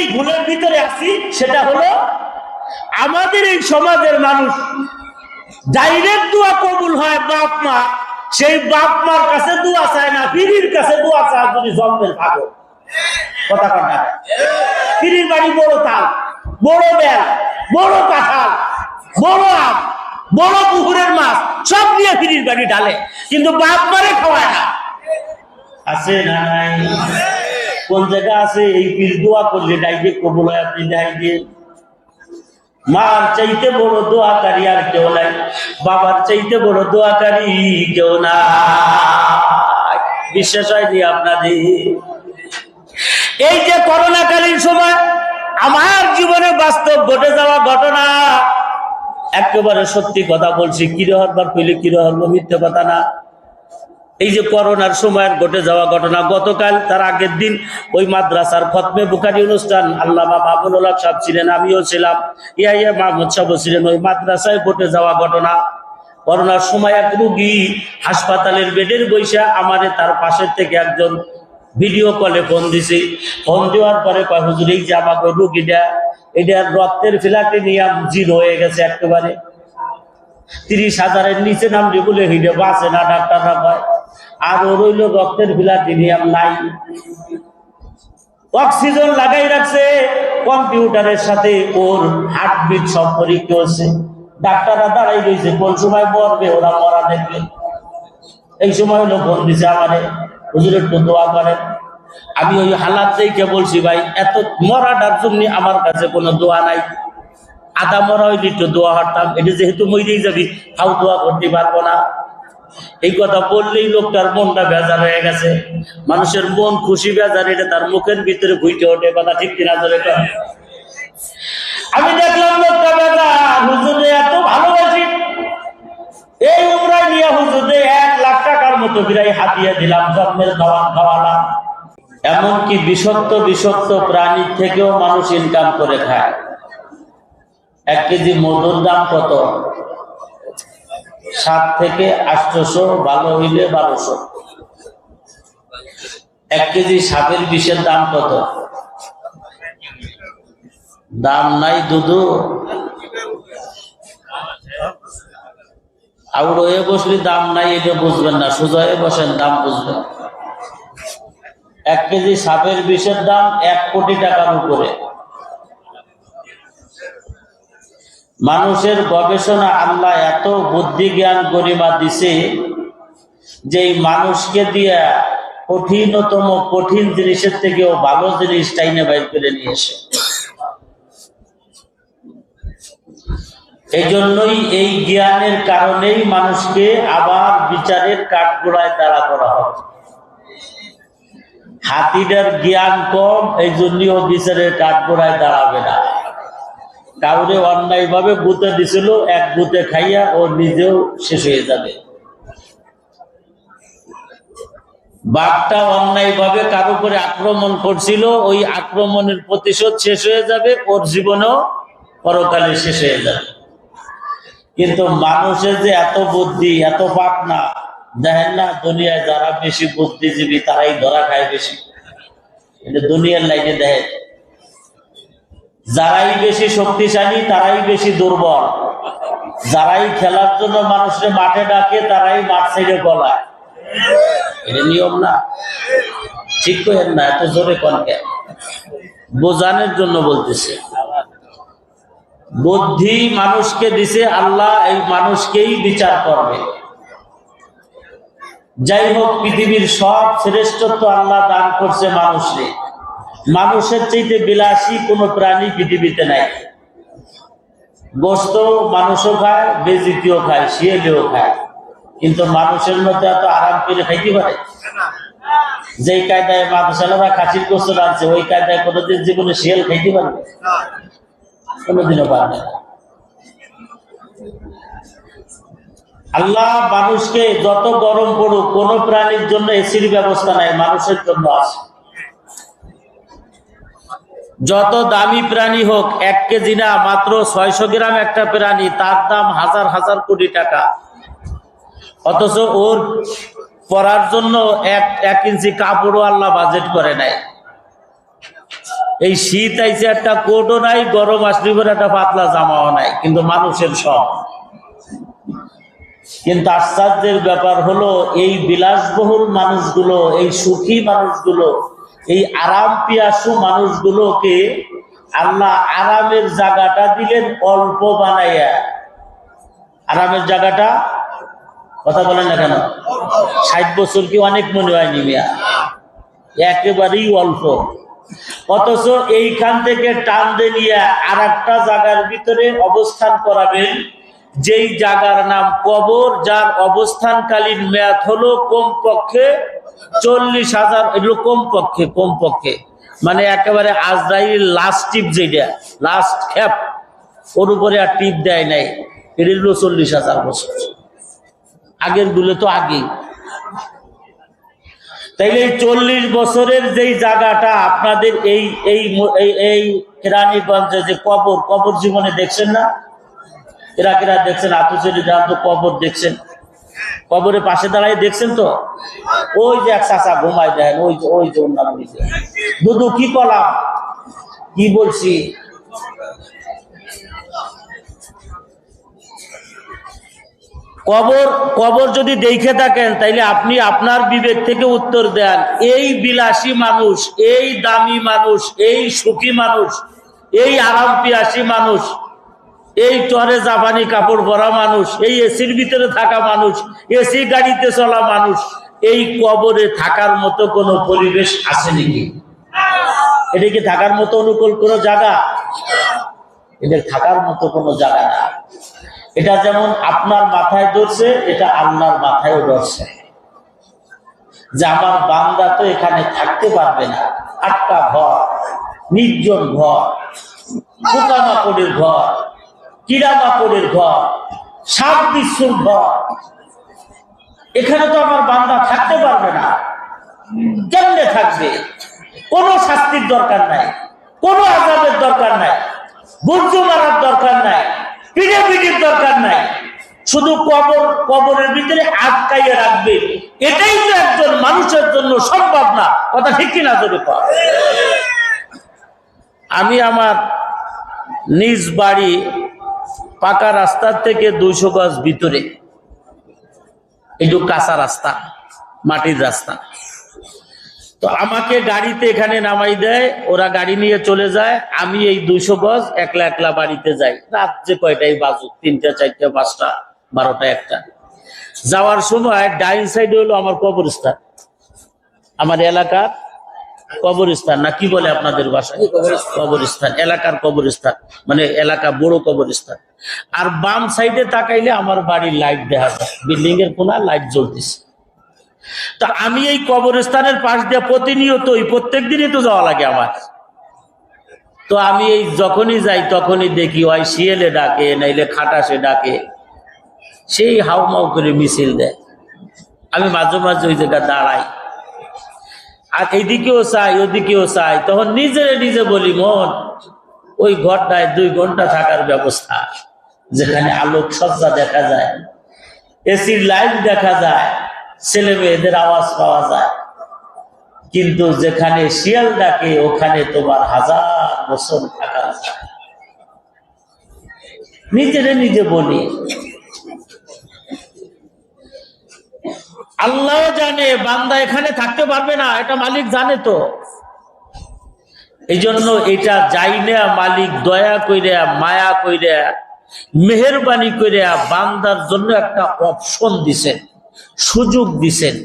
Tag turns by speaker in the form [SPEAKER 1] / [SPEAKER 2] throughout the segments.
[SPEAKER 1] যেই ভুলের ভিতরে আছি সেটা হলো আমাদের এই সমাজের মানুষ ডাইরেক্ট দোয়া কবুল হয় বাপ মা, সেই বাপ মার কাছে দোয়া চায় না, পীরের কাছে দোয়া চায়। যদি জন্মের ভাগো কথা কথা পীরের বাড়ি বড় তাল, বড় বেল, বড় কাঁঠাল, বড় আম, বড় পুকুরের মাছ সব নিয়ে পীরের বাড়ি ঢালে, কিন্তু বাপ মারে খাওয়ায় না। আছে না নাই? কোন জায়গা আছে এই পীর দোয়া করলে ডাইরেক্ট কবুল হয়? আপনি যাই দিয়ে মার চাইতে বড় দোয়াকারী আর কেউ নাই, বাবার চাইতে বড় দোয়াকারী কেউ নাই। বিশ্বাস হয়নি আপনাদের? এই যে করোনাকালীন সময় আমার জীবনে বাস্তব ঘটে যাওয়া ঘটনা, একেবারে সত্যি কথা বলছি। কিরে হরবার কইলে কিরে হরব, মিথ্যে কথা না। এই যে করোনার সময়ের ঘটে যাওয়া ঘটনা, গতকাল তার আগের দিন ওই মাদ্রাসার খতমে বুখারী অনুষ্ঠান, আল্লামা মামুনুল হক সাহেব ছিলেন, আমিও ছিলাম, ইয়া মাহমুদ সাহেব ছিলেন। ওই মাদ্রাসায় ঘটে যাওয়া ঘটনা, করোনার সময় এক রুগী হাসপাতালের বেডের বৈশা আমারে তার পাশের থেকে একজন ভিডিও কলে ফোন দিছে। ফোন দেওয়ার পরে কয়, হুজুর এই যে আমাকে রুগীটা, এটার রক্তের ফিলাটিনিয়াম 0 হয়ে গেছে একেবারে, 30,000-এর নিচে নামলে বলে হিডে বাঁচে না, ডাক্তাররা কয়। আর ও রইল রক্তের প্লাটিনিয়াম নাই, অক্সিজেন লাগাই রাখছে, কম্পিউটারের সাথে ওর হার্টবিট সব পরীক্ষা হচ্ছে। ডাক্তাররা দাঁড়াই রয়েছে, কোন সময় মরবে ওরা মরা দেখবে। এই সময় হলো ফোন দিছে আমারে, হুজুর একটু দোয়া করেন। আমি ওই হালাত দেখে বলছি, ভাই এত মরাটার জন্য আমার কাছে কোনো দোয়া নাই, আদা মরা হইলে একটু দোয়া হারতাম, এটা যেহেতু মরেই যাবি তাও দোয়া করতে পারবো না। এই কথা বললেই লোকটার মনটা বেজার হয়ে গেছে। মানুষের মন খুশি বেজার, এটা তার মুখের ভিতরে ঘুইটে ওঠে, কথা ঠিক কিনা ধরে। আমি দেখলাম লোকটা বেজার, হুজুরে এত ভালোবাসি, এই উমরায় নিয়ে হুজুরে 1 লাখ টাকার মতো বিরাই হাতিয়ে দিলাম, জন্মের খাওয়ান খাওয়ালাম। এমনকি বিষাক্ত প্রাণীর থেকেও মানুষ ইনকাম করে খায়। 1 কেজি মধুর দাম কত? 7 থেকে 800, ভালো হইলে 1200। 1 কেজি সাপের বিষের দাম কত? দাম নাই দুধু। আউট হয়ে বসলে দাম নাই, এটা বুঝবেন না, সোজা হয়ে বসেন দাম বুঝবেন। 1 কেজি সাপের বিষের দাম 1 কোটি টাকার উপরে। মানুষের গবেষণা আল্লাহ এত বুদ্ধি জ্ঞান গরিমা দিছে যে মানুষকে দিয়া কঠিনতম কঠিন জিনিসের থেকেও ভালো জিনিস টাইনে বাইর করে নিয়ে আসে। এই জন্যই এই জ্ঞানের কারণেই মানুষকে আবার বিচারের কাঠগোড়ায় দাঁড়া করা হবে। হাতিটার জ্ঞান কম, এই জন্যই ও বিচারের কাঠগোড়ায় দাঁড়াবে না। কাউরে অন্যায় ভাবে গুতে দিছিল, 1 গুতে খাইয়া ও নিজেও শেষ হয়ে যাবে। বাঘটা অন্যায় ভাবে কারো উপরে আক্রমণ করছিল, ওই আক্রমণের প্রতিশোধ শেষ হয়ে যাবে, ওর জীবনও পরকালে শেষ হয়ে যাবে। কিন্তু মানুষের যে এত বুদ্ধি, এত পাকনা, দেখেন না দুনিয়ায় যারা বেশি বুদ্ধিজীবী তারাই ধরা খায় বেশি। এটা দুনিয়ার লাইনে দেখেন, যারাই বেশি শক্তিশালী তারাই বেশি দুর্বল, যারাই খেলার জন্য মানুষের মাঠে ডাকে তারাই মাঠ ছেড়ে গলায়। এটা নিয়ম না? ঠিক করেন না, এত জোরে কনকে বোঝানোর জন্য বলতেছে। বুদ্ধি মানুষকে দিছে আল্লাহ, এই মানুষকেই বিচার করবে। যাই হোক, পৃথিবীর সব শ্রেষ্ঠত্ব আল্লাহ দান করছে মানুষকে। মানুষের চাইতে বিলাসী কোন প্রাণী পৃথিবীতে নাই। গোস্ত মানুষও খায়, বেজিতিও খায়, শিয়ালেও খায়, কিন্তু মানুষের মধ্যে এত আরাম করে খাইতে পারে? যেই কায়দায় মাদ্রাসারা খাসির গোস্ত রাখছে, ওই কায়দায় কোনোদিন জীবনে শিয়াল খাইতে পারবে? কোনোদিনও পারবে না। আল্লাহ মানুষকে যত গরম পড়ুক, কোন প্রাণীর জন্য এসির ব্যবস্থা নাই, মানুষের জন্য আছে। যত দামি প্রাণী হোক, 1 কেজি না, মাত্র 600 গ্রাম একটা প্রাণী, তার দাম হাজার হাজার কোটি টাকা। অথচ ওর পরার জন্য 1 ইঞ্চি কাপড়ও আল্লাহ বাজেট করে নাই। এই শীত আইছে একটা কোটও নাই, গরম আসলে পরে একটা পাতলা জামাও নাই, কিন্তু মানুষের সব। কিন্তু আশ্চর্যের ব্যাপার হলো এই বিলাসবহুল মানুষগুলো, এই সুখী মানুষগুলো, এই আরাম পিয়াসু মানুষগুলোকে আল্লাহ আরামের জায়গাটা দিলেন অল্প বানাইয়া। আরামের জায়গাটা, কথা বলেন না কেন? 60 বছর কি অনেক মনে হয়নি মিয়া? একেবারেই অল্প। অথচ এইখান থেকে টান দিয়ে নিয়ে আর একটা জায়গার ভিতরে অবস্থান করাবেন, যেই জায়গার নাম কবর, যার অবস্থানকালীন মেয়াদ হলো কমপক্ষে 40,000। এগুলো কমপক্ষে মানে একেবারে আজরাইল লাস্ট টিপ, যেটা লাস্ট খ্যাপ, ওর উপরে আর টিপ দেয় নাই। এটা হলো 40,000 বছর। আগের গুলো তো আগে। তাইলে এই 40 বছরের যেই জায়গাটা আপনাদের এই এই এই কেরানীগঞ্জে যে কবর জীবনে দেখছেন না? এরা দেখছেন? আতুচেরি গ্রাম তো কবর দেখছেন, কবরের পাশে দাঁড়াই দেখছেন তো? ওই যে এক চাচা ঘুমায় দেন, ওই যে ওর নাম দুদু। কি কলাম, কি বলছি? কবর যদি দেখে থাকেন তাইলে আপনি আপনার বিবেক থেকে উত্তর দেন, এই বিলাসী মানুষ, এই দামি মানুষ, এই সুখী মানুষ, এই আরাম পিয়াসী মানুষ, এই টরে জাপানি কাপড় পরা মানুষ, এই এসির ভিতরে থাকা মানুষ, এসি গাড়িতে চলা মানুষ, এই কবরে থাকার মতো কোনো পরিবেশ আছে নাকি? এটা কি থাকার মতো অনুকূল কোনো জায়গা? এদের থাকার মতো কোনো জায়গা না। এটা যেমন আপনার মাথায় ধরছে, এটা আল্লাহর মাথায়ও ধরছে, যে আমার বান্দা তো এখানে থাকতে পারবে না। আটকা ঘর, নির্জন ঘর, পোকামাকড়ের ঘর, কিড়ামাকড়ের ঘর, সাপ বিচ্ছুর ঘর, এখানে তো আমার বান্দা থাকতে পারবে না। কেমনে থাকবে? কোনো শাস্তির দরকার নাই, কোনো আযাবের দরকার নাই, বুঝু মারার দরকার নাই, পিড়াপিড়ির দরকার নাই, শুধু কবরের ভিতরে আটকাইয়ে রাখবে। এটাই তো একজন মানুষের জন্য সম্ভব না। কথা ঠিক কিনা? তোর আমি আমার নিজ বাড়ি পাকা রাস্তার থেকে 200 গজ ভিতরে, একটু কাঁচা রাস্তা, মাটির রাস্তা। তো আমাকে গাড়িতে এখানে নামাই দেয়, ওরা গাড়ি নিয়ে চলে যায়। আমি এই 200 গজ একলা বাড়িতে যাই। রাত যে কয়টাই বাজুক, 3টা 4টা 5টা 12টা 1টা। যাওয়ার সময় ডাইন সাইডে হলো আমার কবরস্থান, আমার এলাকার কবরস্থান, না কি বলে আপনাদের ভাষায়? কবরস্থান, এলাকার কবরস্থান, মানে এলাকা বড় কবরস্থান। আর বাম সাইডে তাকাইলে আমার বাড়ির লাইট দেখা যায়, বিল্ডিং এর কোনা লাইট জ্বলতেছে। তা আমি এই কবরস্থানের পাশ দিয়ে প্রতিনিয়তই, প্রত্যেক দিনই তো যাওয়া লাগে আমার। তো আমি এই যখনই যাই তখনই দেখি ওই শিয়ালে ডাকে, নাইলে খাটাসে ডাকে, সেই হাউমাউ করে মিছিল দেয়। আমি মাঝে মাঝে ওই জায়গায় দাঁড়াই, আর এইদিকেও চাই ওদিকেও চাই। তখন নিজে বলি, মন, ওই ঘরটায় 2 ঘন্টা থাকার ব্যবস্থা, যেখানে আলোক সজ্জা দেখা যায়, এসির লাইট দেখা যায়, ছেলে মেয়েদের আওয়াজ পাওয়া যায়, কিন্তু যেখানে শিয়াল ডাকে ওখানে তোমার 1000 বছর থাকা যায়। নিজে বলি। আল্লাহ জানে বান্দা এখানে থাকতে পারবে না, এটা মালিক জানে। তো এই জন্য এটা যাই না, মালিক দয়া কইরা, মায়া কইরা, মেহেরবানি কইরা বান্দার জন্য একটা অপশন দিছেন, সুযোগ দিছেন।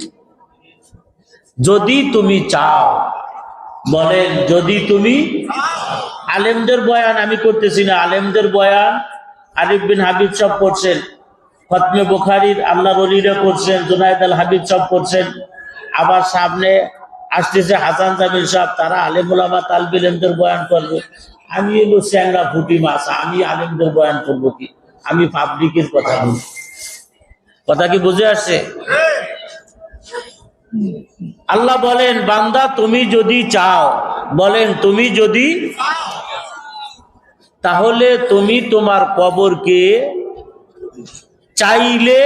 [SPEAKER 1] যদি তুমি চাও, বলেন যদি তুমি। আলেমদের বয়ান আমি করতেছি না, আলেমদের বয়ান আরিফ বিন হাবিব সব পড়ছেন, খতমে বুখারীর আল্লাহর ওলিরা করছেন, জুনায়েদ আল হাবিব সব করছেন। আবার সামনে আসতেছে হাসান জামিল সাহেব, তারা আলেম ওলামা তালবে ইলমদের বয়ান করবে। আমি এলো চ্যাংড়া ফুটি মাছ, আমি আলেমদের বয়ান করবো কি? আমি পাবলিকের কথা বলি। কথা কি বুঝে আসছে? আল্লাহ বলেন, বান্দা তুমি যদি চাও, বলেন তুমি যদি, তাহলে তুমি তোমার কবরকে চাইলে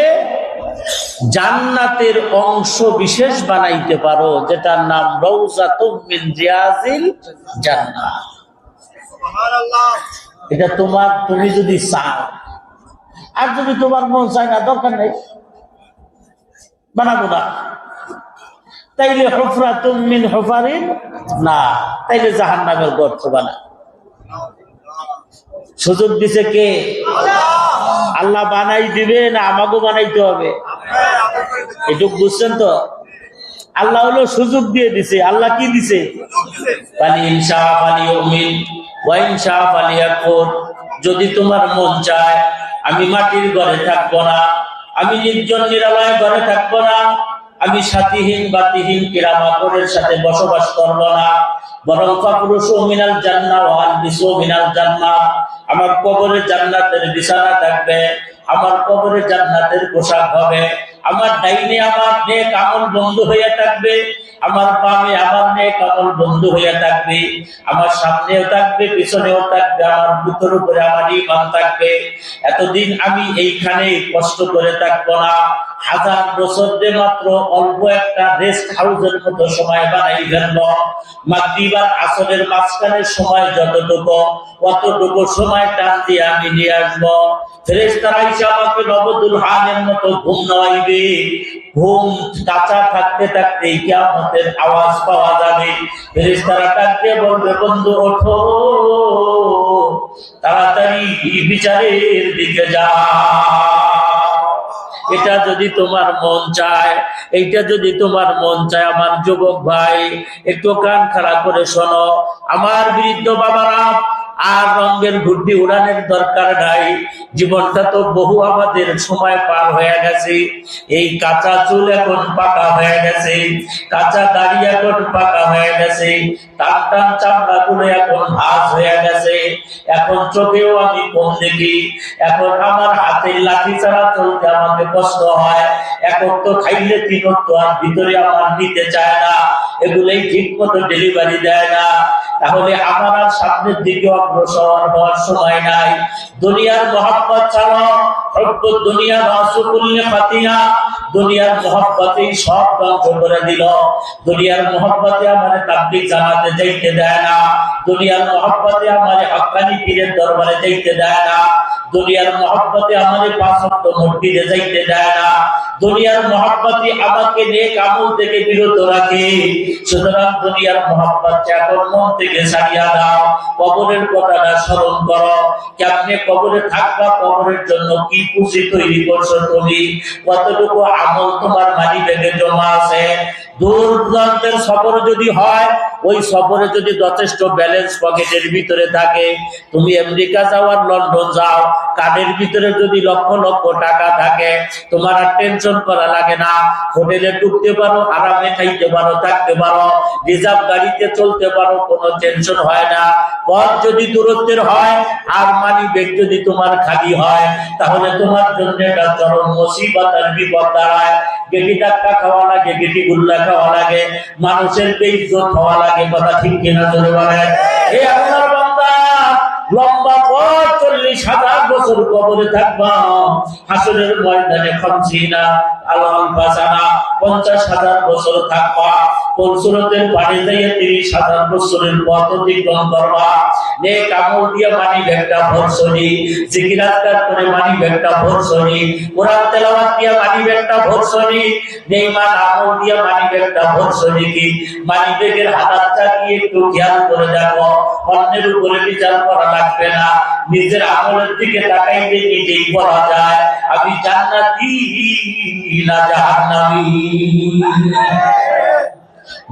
[SPEAKER 1] জান্নাতের অংশ বিশেষ বানাইতে পারো, যেটার নাম রওজাতুম মিন রিয়াজিল জান্নাহ। সুবহানাল্লাহ। এটা তুমি যদি চাও, আর যদি তোমার মন চায় না, দরকার নেই, বানাবো না। তাইলে হুফরাতুম মিন হুফারিন না, তাইলে জাহান্নামের গর্ত বানা। সুযোগ দিছে কে? আল্লাহ বানাই দিবে না আমাকে বানাইতে হবে? এটুকু বুঝছেন তো? আল্লাহ হলো সুযোগ দিয়ে দিছে। আল্লাহ কি দিছে? যদি তোমার মন চায় আমি মাটির ঘরে থাকবো না, আমি নির্জন নিরালয় ঘরে থাকবো না, আমি সাথীহীন বাতিহীন কিরামাকড়ের সাথে বসবাস করবো না, বরং ফাফরুশু মিনাল জান্নাহ ওয়া আলবিসু মিনাল জান্নাহ, আমার কবরে জান্নাতের বিছানা থাকবে, আমার কবরে জান্নাতের পোশাক হবে, আমার ডাইনে আমার নেক আমল বন্ধু হয়ে থাকবে, আমার বামে আমার নেক আমল বন্ধু হয়ে থাকবে, আমার সামনেও থাকবে, পিছনেও থাকবে, আমার বুকের উপরে আমার ঈমান থাকবে। এতদিন আমি এইখানে কষ্ট করে থাকবো না, 1000 বছর যে মাত্র অল্প একটা রেস্ট হাউসের মতো সময় বানাই ফেলবো। মাগরিব আর আসরের মাঝখানের সময় যতটুকু, অতটুকু সময় টান দিয়ে আমি নিয়ে আসবো। ফেরেশতারা এসে আমাকে নবদুলহানের মতো ঘুম নয়াইবে। ঘুম কাঁচা থাকতে থাকতে কিয়ামতের আওয়াজ পাওয়া যাবে। ফেরেশতারা ডাক দিয়ে বলবে, বন্ধু ওঠো, তাড়াতাড়ি বিচারের দিকে যাও। এটা যদি তোমার মন চায়, এইটা যদি তোমার মন চায়, আমার যুবক ভাই একটু কান খাড়া করে শোনো। আমার বৃদ্ধ বাবারা, আর রঙের ঘুরতি উড়ানের দরকার নাই। জীবনটা তো বহু আমাদের সময় পার হয়ে গেছে। এই কাঁচা চুল এখন পাকা হয়ে গেছে, কাঁচা দাড়ি এখন পাকা হয়ে গেছে, টান টান চামড়া গুলো এখন ভাঁজ হয়ে গেছে। এখন চোখেও আমি কম দেখি, এখন আমার হাতের লাঠি ছাড়া চলতে আমাকে কষ্ট হয়। একক তো খাইলে তিনক তো আর ভিতরে আমার নিতে চায় না, এগুলোই ঠিক মতো ডেলিভারি দেয় না। তাহলে আমার আর সামনের দিকে অগ্রসর হওয়ার সময় নাই। দুনিয়ার মহব্বত ছাড়ো, হব্বুদ দুনিয়া রাসুকুল্লি ফাতিহা। দুনিয়ার মহব্বতেই সব ধ্বংস করে দিল। দুনিয়ার মহব্বতে আমারে তাবলীগ জামাতে যাইতে দেয় না, দুনিয়ার মহব্বতে আমারে হক্কানি পীরের দরবারে যাইতে দেয় না, দুনিয়ার মহব্বতে আমারে 5 ওয়াক্ত মসজিদে যাইতে দেয় না, দুনিয়ার মহব্বতে আমাকে নেক আমল থেকে বিরত রাখে। সুতরাং দুনিয়ার মহব্বত এখন মন থেকে ছাড়িয়া দাও। কবরের কথাটা স্মরণ করো। কেমনে কবরে থাকবা, কবরের জন্য কি পুঁজি তৈরি করছো তুমি, কতটুকু আমল তোমার মানি ব্যাগে জমা আছে। দূর দূরান্তের সফর যদি হয়, ওই সফরে যদি যথেষ্ট ব্যালেন্স পকেটের ভিতরে থাকে, তুমি আমেরিকা যাও আর লন্ডন যাও, কার্ডের ভিতরে যদি লক্ষ লক্ষ টাকা থাকে, তোমার আর টেনশন করা লাগে না। হোটেলে ঢুকতে পারো, আরামে খাইতে পারো, থাকতে পারো, রিজার্ভ গাড়িতে চলতে পারো, কোনো টেনশন হয় না। পথ যদি দূরত্বের হয় আর মানি ব্যাগ যদি তোমার খালি হয়, তাহলে তোমার জন্য একটা চরম মুসিবত আর বিপদ দাঁড়ায়। গেটি ধাক্কা খাওয়া লাগে, গেটি গুল্লা খাওয়া লাগে, মানুষের বেইজ্জত হওয়া লাগে। কথা ঠিক কিনা জোরে বলেন। এই আল্লাহর বান্দা, লম্বা পথ 40,000 বছর কবরে থাকবা। হাসরের ময়দানে খামসিনা আল বাসানা 50,000 বছর থাকবা। পরশুরাতের পানি দিয়ে 30,000 বছরের পথ অতিক্রম করবা। নেক আমল দিয়ে মানি ব্যাগটা ভরসনি, জিকির আজকার করে মানি ব্যাগটা ভরসনি, কোরআন তেলাওয়াত দিয়ে মানি ব্যাগটা ভরসনি, নেইমান আমল দিয়ে মানি ব্যাগটা ভরসনি। কি মানি ব্যাগের হালাতটা কি একটু খেয়াল করে দেখো। অন্যের উপরে বিচার করা লাগবে না, নিজের আমলের দিকে তাকাইলে নিজেই বলা যায় আমি জান্নাতি না জাহান্নামী।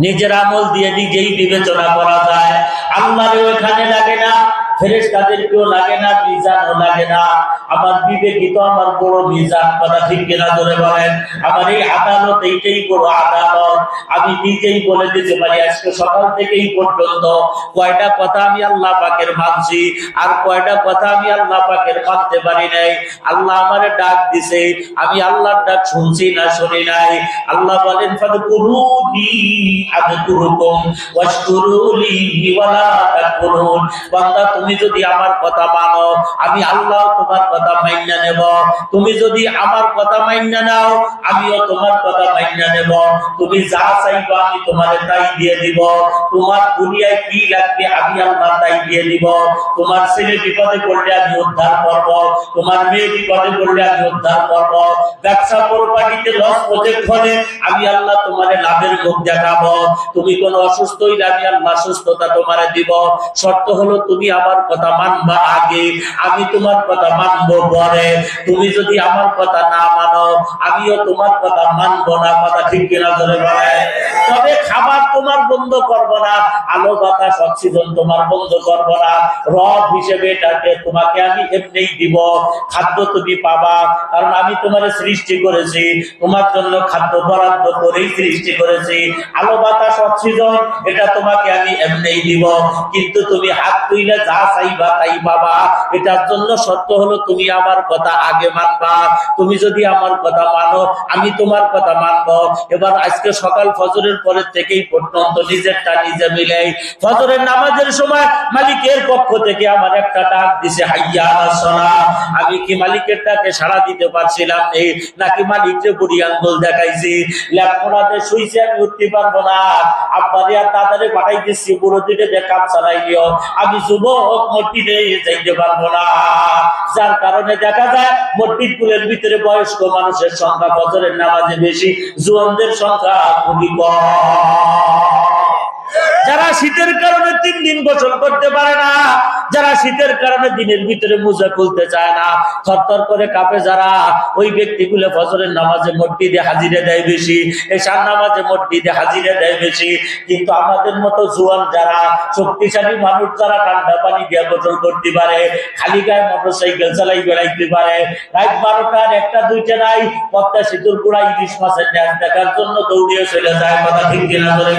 [SPEAKER 1] নিজের আমল দিয়ে নিজেই বিবেচনা করা যায়। আল্লাহর ওখানে লাগে না, ফেরেশতাদেরকেও লাগে না, মিজানও লাগে না। আমার বিবেকই তো আমার বড় মিজান। কথা ঠিক কিনা জোরে বলেন। আমার এই আদালত, এইটাই বড় আদালত। আমি নিজেই বলে দিতে পারি আজকে সকাল থেকেই পর্যন্ত কয়টা কথা আমি আল্লাহ পাকের মানছি আর কয়টা কথা আমি আল্লাহ পাকের মানতে পারি নাই। আল্লাহ আমারে ডাক দিছে, আমি আল্লাহর ডাক শুনছি না শুনি নাই। আল্লাহ বলেন ফাদকুরুনি আযকুরুকুম ওয়াশকুরুলি ওয়ালা তাকফুরুন। বান্দা তুমি তুমি যদি আমার কথা মানো আমি আল্লাহ তোমার কথা মাইনা নেব, তুমি যদি আমার কথা মাইনা নাও আমিও তোমার কথা মাইনা নেব, তুমি যা চাইবা আমি তোমারে তাই দিয়ে দিব, তোমার দুনিয়ায় কি লাগবে আমি আল্লাহ তাই দিয়ে দিব, তোমার ছেলে বিপদে পড়লে আমি উদ্ধার করব, তোমার মেয়ে বিপদে পড়লে আমি উদ্ধার করব, ব্যবসা প্রপার্টিতে লস প্রজেক্ট হলে আমি আল্লাহ তোমারে লাভের মুখ দেখাবো, তুমি কোন অসুস্থ হইলে আমি আল্লাহ সুস্থতা তোমারে দিব, শর্ত হলো তুমি আমার কথা মানবা আগে, আমি তোমার কথা মানবো পরে, তুমি যদি আমার কথা না মানো আমিও তোমার কথা মানবো না, কথা ঠিক কিনা ধরে বলে। তবে খাবার তোমার বন্ধ করব না, আলো বাতাস অক্সিজেন তোমার বন্ধ করব না, রব হিসেবে এটাকে তোমাকে আমি এমনিই দিব, খাদ্য তুমি পাবা, কারণ আমি তোমার সৃষ্টি করেছি, তোমার জন্য খাদ্য বরাদ্দ করেই সৃষ্টি করেছি, আলো বাতাস অক্সিজেন এটা তোমাকে আমি এমনিই দিব, কিন্তু তুমি হাত তুইলে যা চাইবা তাই পাবা, এটার জন্য শর্ত হলো তুমি আমার কথা আগে মানবা, তুমি যদি আমার কথা মানো আমি তোমার কথা মানবো। এবার আজকে সকাল ফজরের পরের থেকেই পর্যন্ত নিজেরটা নিজে মিলাই, ফজরের নামাজের সময় মালিকের পক্ষ থেকে আমার একটা ডাক দিছে হাইয়া আলাস সালাহ, আমি কি মালিকের ডাকে সাড়া দিতে পারছিলাম এই নাকি মালিককে বুড়ি আঙ্গুল দেখাইছি, লেপনাতে শুইছে আমি উঠতে পারবো না, আব্বারে আর দাদারে পাঠাই দিচ্ছি বুড়ো দিকে যে কাজ চালাইও, আমি যুবক মসজিদে যাইতে পারবো না, যার কারণে দেখা যায় মসজিদ গুলোর ভিতরে বয়স্ক মানুষের সংখ্যা ফজরের নামাজে বেশি, জুয়ানদের সংখ্যা খুবই কম। যারা শীতের কারণে 3 দিন গোসল করতে পারে না, যারা শীতের কারণে দিনের ভিতরে মোজা খুলতে চায় না, থরথর করে কাঁপে যারা, ওই ব্যক্তিগুলো ফজরের নামাজে মসজিদে হাজিরা দেয় বেশি, এশার নামাজে মসজিদে হাজিরা দেয় বেশি, কিন্তু আমাদের মতো জোয়ান যারা শক্তিশালী মানুষ যারা ঠান্ডা পানি দিয়ে গোসল করতে পারে, খালি গায়ে মোটরসাইকেল চালাই বেড়াইতে পারে, রাত 12টার 1টা 2টা নাই পদ্মা সেতুর গোড়া ইলিশ মাছের ন্যাস দেখার জন্য দৌড়িয়ে চলে যায়, কথা ঠিক কিনা ধরে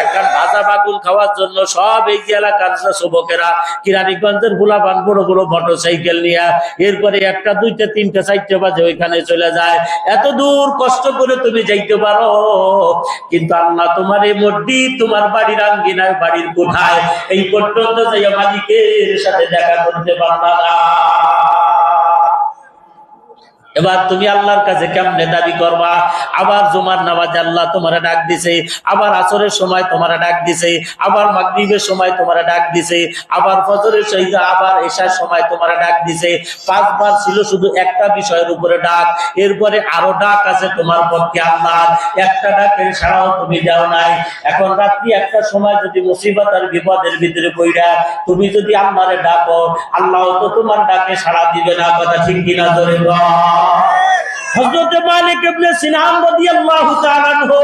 [SPEAKER 1] একটা ভাজা বাগুন খাওয়ার জন্য সব এই এলাকার যুবকেরা কিরানীগঞ্জের গোলাপান বড় বড় মোটরসাইকেল নিয়ে এরপরে 1টা 2টা 3টা 4টা বাজে ওইখানে চলে যায়, এত দূর কষ্ট করে তুমি যাইতে পারো, কিন্তু আল্লাহ তোমার এই মসজিদ তোমার বাড়ির আঙ্গিনায় বাড়ির কোঠায় এই পর্যন্ত যাইয়া মালিকের সাথে দেখা করতে পারবা না। এবার তুমি আল্লাহর কাছে কেমনে দাবি করবা? আবার জুমার নামাজে আল্লাহ তোমারে ডাক দিছে, আবার আসরের সময় তোমারে ডাক দিছে, আবার মাগরিবের সময় তোমারে ডাক দিছে, আবার ফজরের সহিত আবার এশার সময় তোমারে ডাক দিছে, 5 বার ছিল শুধু একটা বিষয়ের উপরে ডাক, এরপরে আরো ডাক আছে তোমার পক্ষে আল্লাহর, একটা ডাকের সাড়াও তুমি দাও নাই। এখন রাত্রি 1টার সময় যদি মুসিবত আর বিপদের ভিতরে পড়া তুমি যদি আল্লাহরে ডাকো, আল্লাহ তো তোমার ডাকে সাড়া দিবে না, কথা ঠিক কিনা ধরে হযরত মালিক ইবনে সিনান রাদিয়াল্লাহু তাআলা আনহু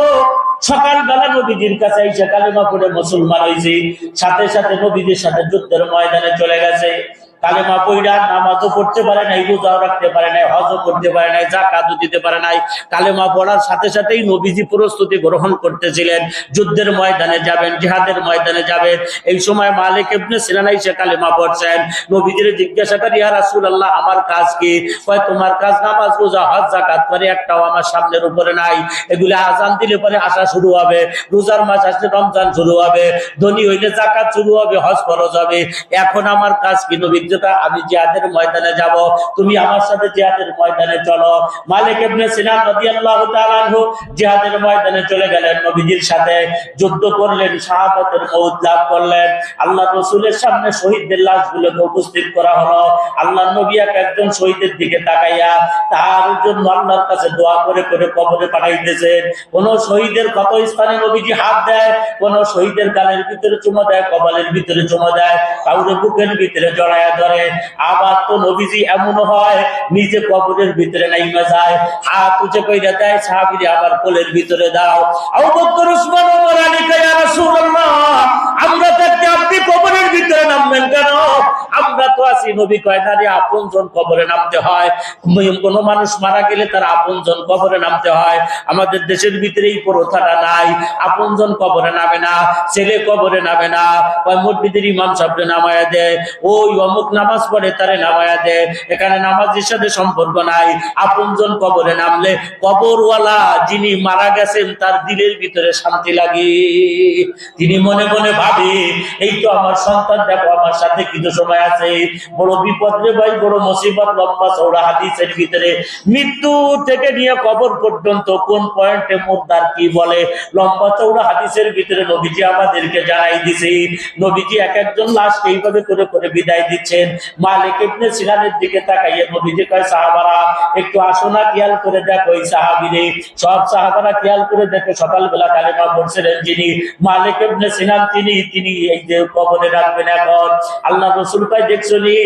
[SPEAKER 1] সকালবেলা নবীজির কাছে এসে কালেমা পড়ে মুসলমান হয়েছে, সাথে সাথে নবীজির সাথে যুদ্ধের ময়দানে চলে গেছে, কালেমা পড়া নামাজও পড়তে পারে নাই, রোজাও রাখতে পারে নাই, হজও করতে পারে নাই, যাকাতও দিতে পারে নাই, কালেমা পড়ার সাথে সাথেই নবীজি প্রস্তুতি গ্রহণ করতেছিলেন, যুদ্ধের ময়দানে যাবেন, জিহাদের ময়দানে যাবেন। এই সময় মালিক ইবনে সিনান এসে কালেমা পড়ছেন, নবীজির জিজ্ঞাসা করি ইয়া রাসূলুল্লাহ আমার কাজ কি? কয় তোমার কাজ নামাজ রোজা হজ যাকাত করে একটাও আমার সামনের উপরে নাই, এগুলো আজান দিলে পরে আসা শুরু হবে, রোজার মাস আসলে রমজান শুরু হবে, ধনী হইলে যাকাত শুরু হবে, হজ ফরজ হবে, এখন আমার কাজ কি? নবী আমি জিহাদের ময়দানে যাব, তুমি আমার সাথে জিহাদের ময়দানে চলো। মালিক ইবনে সিনান রাদিয়াল্লাহু তাআলা আনহু জিহাদের ময়দানে চলে গেলেন, নবীজির সাথে যুদ্ধ করলেন, শাহাদাতের মওত লাভ করলেন। আল্লাহ রাসূলের সামনে শহীদদের লাশগুলোকে উপস্থিত করা হলো, আল্লাহ নবী একজন শহীদের দিকে তাকাইয়া তার জন্য আল্লাহর কাছে দোয়া করে করে কবরে পাঠাইতেছেন। কোন শহীদের কত স্থানে নবীজি হাত দেয়, কোন শহীদের গালের ভিতরে চুমা দেয়, কপালের ভিতরে চুমা দেয়, কাউরে বুকের ভিতরে জড়ায়া ধরে, আবার তো নবীজি এমন হয় নিজে কবরের ভিতরে নাইমা যায়, হাত উঁচে কইরা দেয় সাহাবীরা আমার কোলের ভিতরে দাও। আবু বকর উসমান ওমর আলী কয় ইয়া রাসূলুল্লাহ আমরা থাকতে আপনি কবরের ভিতরে নামবেন কেন? আমরা তো আছি আছি, নবী কয় না রে আপনজন কবরে নামতে হয়। কোন মানুষ মারা গেলে তার আপনজন কবরে নামতে হয়। আমাদের দেশের ভিতরে এই প্রথাটা নাই, আপনজন কবরে নামে না, ছেলে কবরে নামে না, ওই মসজিদের ইমাম সাহেবকে নামায়া দেয়, ওই অমুক নামাজ পড়ে তারে নামায়া দেয়। এখানে নামাজের সাথে সম্পর্ক নাই। আপনজন কবরে নামলে কবরওয়ালা যিনি মারা গেছেন তার দিলের ভিতরে শান্তি লাগে। তিনি মনে মনে ভাবে এই তো আমার সন্তান, দেখো আমার সাথে কিছু সময় আছে, বড় বিপদ রে ভাই, বড় মুসিবত। লম্বা চওড়া হাদিসের ভিতরে মৃত্যু থেকে নিয়ে কবর পর্যন্ত কোন পয়েন্টে মুর্দার কি বলে, লম্বা চওড়া হাদিসের ভিতরে নবীজি আমাদেরকে জানাই দিছে। নবীজি এক একজন লাশকে এইভাবে করে করে বিদায় দিচ্ছেন। মালিক ইবনে সিনানের দিকে তাকাইয়ে নবীজি কয়, সাহাবারা একটু আসো না, খেয়াল করে দেখো এই সাহাবীরে। সব সাহাবারা খেয়াল করে দেখে সকালবেলা কালেমা পড়ছিলেন যিনি, মালিক ইবনে সিনান, তিনি এই যে কবরে রাখবেন এখন। আল্লাহ রাসূল কয়, দেখছো নি,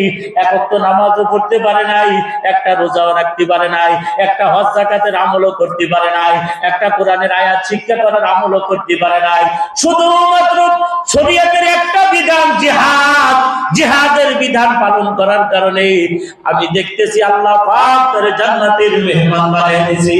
[SPEAKER 1] এক ওয়াক্ত নামাজও পড়তে পারে নাই, একটা রোজাও রাখতে পারে নাই, একটা হজ যাকাতের আমলও করতে পারে নাই, একটা কোরআনের আয়াত শিক্ষা করার আমলও করতে পারে নাই। শুধুমাত্র শরীয়তের একটা বিধান, জিহাদ, জিহাদের বিধান পালন করার কারণে আমি দেখতেছি আল্লাহ পাক তারে জান্নাতের মেহমান বানিয়ে দিয়েছে।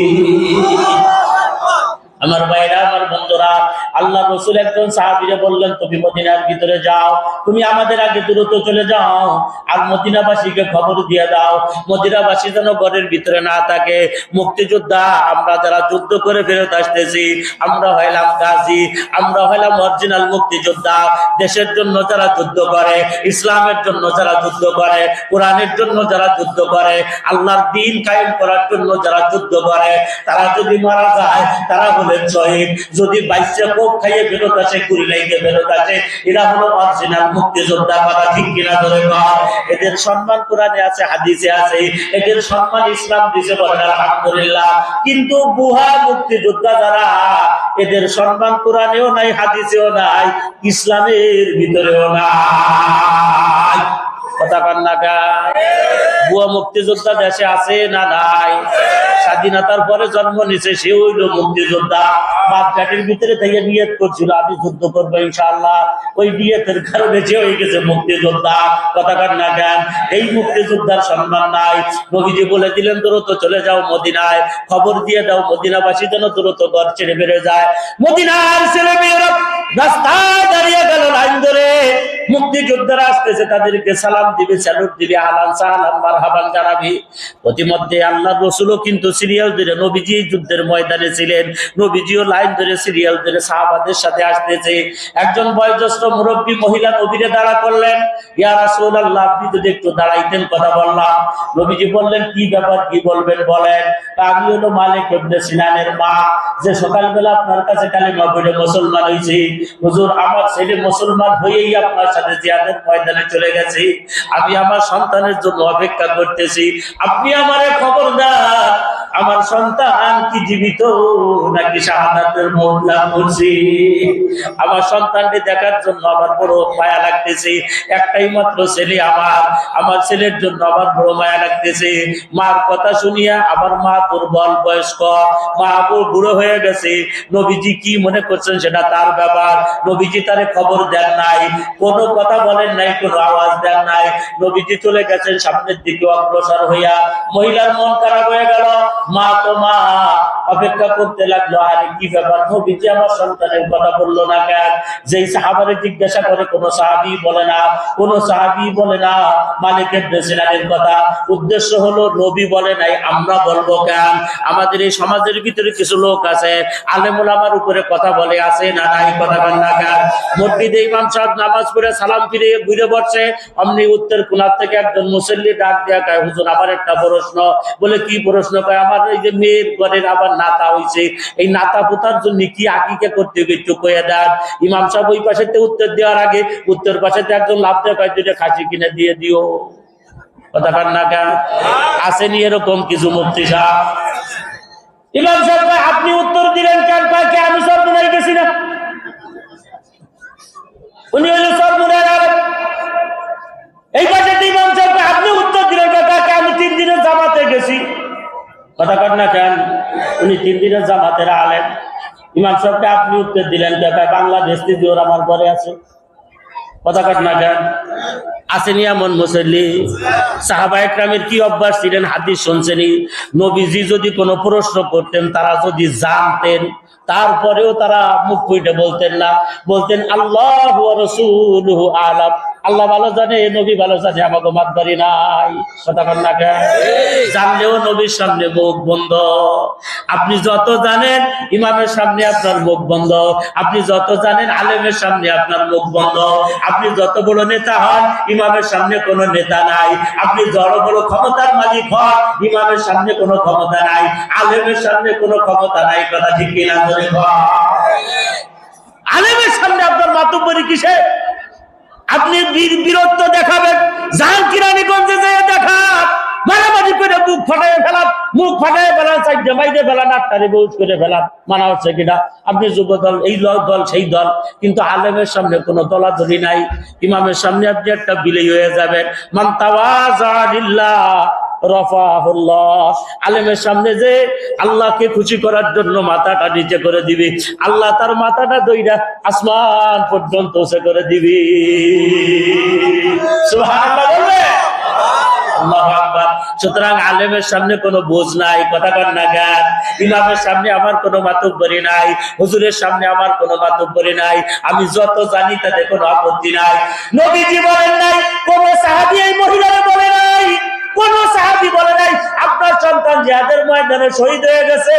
[SPEAKER 1] আমার ভাইরা, আমার বন্ধুরা, আল্লাহ রাসূল একজন সাহাবীরে বললেন, তুমি মদিনার ভিতরে যাও, তুমি আমাদের আগে দ্রুত চলে যাও, আর মদিনাবাসীকে খবর দিয়ে দাও মদিনাবাসী যেন ঘরের ভিতরে না থাকে। মুক্তিযোদ্ধা আমরা যারা যুদ্ধ করে ফেরত আসতেছি, আমরা হইলাম গাজী, আমরা হইলাম অরিজিনাল মুক্তিযোদ্ধা। দেশের জন্য যারা যুদ্ধ করে, ইসলামের জন্য যারা যুদ্ধ করে, কোরআনের জন্য যারা যুদ্ধ করে, আল্লাহর দ্বীন কায়েম করার জন্য যারা যুদ্ধ করে, তারা যদি মারা যায় তারা হলেন শহীদ। যদি বাইশে কোপ খাইয়ে ফেরত আসে, কুড়ি লাইকে ফেরত আসে, এরা হলো অরিজিনাল মুক্তিযোদ্ধা। কথা ঠিক কিনা ধরে কর। এদের সম্মান কোরআনে আছে, হাদিসে আছে, এদের সম্মান ইসলাম দিছে, বলেন আলহামদুলিল্লাহ। কিন্তু বুহা মুক্তিযোদ্ধা যারা, এদের সম্মান কোরআনেও নাই, হাদিসেও নাই, ইসলামের ভিতরেও নাই। কথা কান না গায়। বুয়া মুক্তিযোদ্ধা দেশে আছে না নাই? স্বাধীনতার পরে জন্ম নিছে, সে হইল মুক্তিযোদ্ধা। বাপ ঘাটের ভিতরে থেকে নিয়ত করছিল আমি যুদ্ধ করবো ইনশাআল্লাহ, ওই নিয়তের কারণে যে হয়ে গেছে মুক্তিযোদ্ধা। কথা কান না গান। এই মুক্তিযোদ্ধার সম্মান নাই। নবীজি বলে দিলেন, দ্রুত চলে যাও মদিনায়, খবর দিয়ে দাও মদিনাবাসী যেন দ্রুত ঘর ছেড়ে বেড়ে যায়। মদিনার ছেলে মেয়েরা রাস্তায় দাঁড়িয়ে গেল লাইন ধরে। মুক্তিযোদ্ধারা আসতেছে, তাদেরকে সালাম দিবে, স্যালুট দিবে, আহলান সাহলান মারহাবান জানাবি। প্রতিমধ্যে আল্লাহর রাসূলও কিন্তু সিরিয়াল ধরে, নবীজি যুদ্ধের ময়দানে ছিলেন, নবীজিও লাইন ধরে সিরিয়াল ধরে সাহাবাদের সাথে আসতেছে। একজন বয়োজ্যেষ্ঠ মুরব্বী মহিলা নবীরে দাঁড়া করলেন, ইয়া রাসূলুল্লাহ, আপনি যদি একটু দাঁড়াইতেন, কথা বললাম। নবীজি বললেন, কি ব্যাপার, কি বলবেন বলেন। আমি হলো মালিক ইবনে সিনানের মা, যে সকালবেলা আপনার কাছে কালিমা পড়ে মুসলমান হয়েছে। হুজুর, আমার ছেলে মুসলমান হয়েই আপনার সাথে জিহাদের ময়দানে চলে গেছে। আমি আমার সন্তানের জন্য অপেক্ষা করতেছি, আপনি আমারে খবর দেন, আমার সন্তান কি জীবিত নাকি শাহাদাতের মওত লাভ করছে। আমার সন্তানকে দেখার জন্য আমার বড় মায়া লাগতেছে। একটাই মাত্র ছেলে আমার ছেলের জন্য আমার বড় মায়া লাগতেছে। মার কথা শুনিয়া আমার মা দুর্বল, বয়স্ক, মা বুড়ো হয়ে গেছে। নবীজি কি মনে করছেন সেটা তার ব্যাপার। নবীজি তারে খবর দেন নাই, কোনো কথা বলেন নাই, কোনো আওয়াজ দেন নাই। নবীজি চলে গেছেন সামনের দিকে অগ্রসর হইয়া। মহিলার মন খারাপ হয়ে গেল। মা তো মা, অপেক্ষা করতে লাগলো, আরে কি ব্যাপার, নবীজি আমার সন্তানের কথা বললো না কেন? যেই সাহাবারে জিজ্ঞাসা করে, কোন সাহাবী বলে না, কোন সাহাবী বলে না মালিক ইবনে সিনানের কথা। উদ্দেশ্য হলো নবী বলে নাই, আমরা বলবো কেন? আমাদের এই সমাজের ভিতরে কিছু লোক আছে, আলেম ওলামার উপরে কথা বলে, আছে না নাই? কথা বল না কেন? মসজিদে ইমাম সাহেব নামাজ পড়ে সালাম ফিরে ঘুরে বসছে, অমনি উত্তর কোণার থেকে একজন মুসল্লি ডাক দেয়া কয়, হুজুর আমার একটা প্রশ্ন। বলে, কি প্রশ্ন? কয়, আমার এই যে মেয়ের ঘরের আবার নাতা হইছে, এই নাতা পোতার জন্য কি আকিকা করতে হবে একটু কয়ে দেন। ইমাম সাহেব ওই পাশে উত্তর দেওয়ার আগে উত্তর পাশে একজন লাভ দেয়, কয়, দুইটা খাসি কিনে দিয়ে দিও। কথা কান না কেন? আসেনি এরকম কিছু মুফতি সাহেব? ইমাম সাহেব কয়, আপনি উত্তর দিলেন কেন? কয়, কে আমি সব মনে গেছি না? উনি হলো সব মনে আলেম। এই পাশে ইমাম সাহেব কয়, আপনি উত্তর দিলেন কেন? আমি 3 দিনের জামাতে গেছি। কথা কন না কেন? উনি 3 দিনের জামাতের আলেম। ইমাম সাহেবকে আপনি উত্তর দিলেন কেন? বাংলাদেশ থেকে ওর আমার ঘরে আছে। কথা কন না কেন? আসেনি এমন মুসল্লি? সাহাবা একরামের কি অভ্যাস ছিলেন? হাদিস শুনছেনি, নবীজি যদি কোনো প্রশ্ন করতেন, তারা যদি জানতেন তারপরেও তারা মুখ ফুটে বলতেন না, বলতেন আল্লাহু ওয়া রাসূলুহু আলাম, আল্লাহ ভালো জানে, নবী ভালো জানে, আমাকে মাতবারি নাই। কথা বল না কেন? জানলেও নবীর সামনে মুখ বন্ধ। আপনি যত জানেন ইমামের সামনে আপনার মুখ বন্ধ, আপনি যত জানেন আলেমের সামনে আপনার মুখ বন্ধ, আপনি যত বড় নেতা হন ইমামের সামনে কোনো নেতা নাই, আপনি বড় বড় ক্ষমতার মালিক হন ইমামের সামনে কোনো ক্ষমতা নাই, আলেমের সামনে কোনো ক্ষমতা নাই। কথা ঠিক কিনা? আলেমের সামনে আপনার মাতব্বরি কিসে? আপনি বীরত্ব দেখাবেন, যান কিরানীগঞ্জে যেয়ে দেখান, মারামারি করে মুখ ফাটাই ফেলান, মুখ ফাটাই ফেলান, চারটে বাইরে ফেলান, আটটারে বহুত করে ফেলান, মানা হচ্ছে কিনা? আপনি যুব দল, এই দল সেই দল, কিন্তু আলেমের সামনে কোনো দলাদলি নাই। ইমামের সামনে আপনি একটা বিলেই হয়ে যাবেন। মান তাওয়াযা লিল্লাহ রাফাহুল্লাহ। আলেমের সামনে যে আল্লাহকে খুশি করার জন্য মাথাটা নিচে করে দিবি, আল্লাহ তার মাথাটা দইরা আসমান পর্যন্ত উঁচু করে দিবি। সুবহানাল্লাহ বলবে। আল্লাহু আকবার। সুতরাং আলেমের সামনে কোনো বোঝ নাই। কথা কর না গান। ইমামের সামনে আমার কোনো মাতব্বরি নাই, হুজুরের সামনে আমার কোনো মাতব্বরি নাই, আমি যত জানি তাতে কোনো আপত্তি নাই। নবীজি বলেন নাই, কোন সাহাবী এই মহিলারে বলে নাই, কোন সাহাবী বলে নাই আপনার সন্তান জিহাদের ময়দানে শহীদ হয়ে গেছে,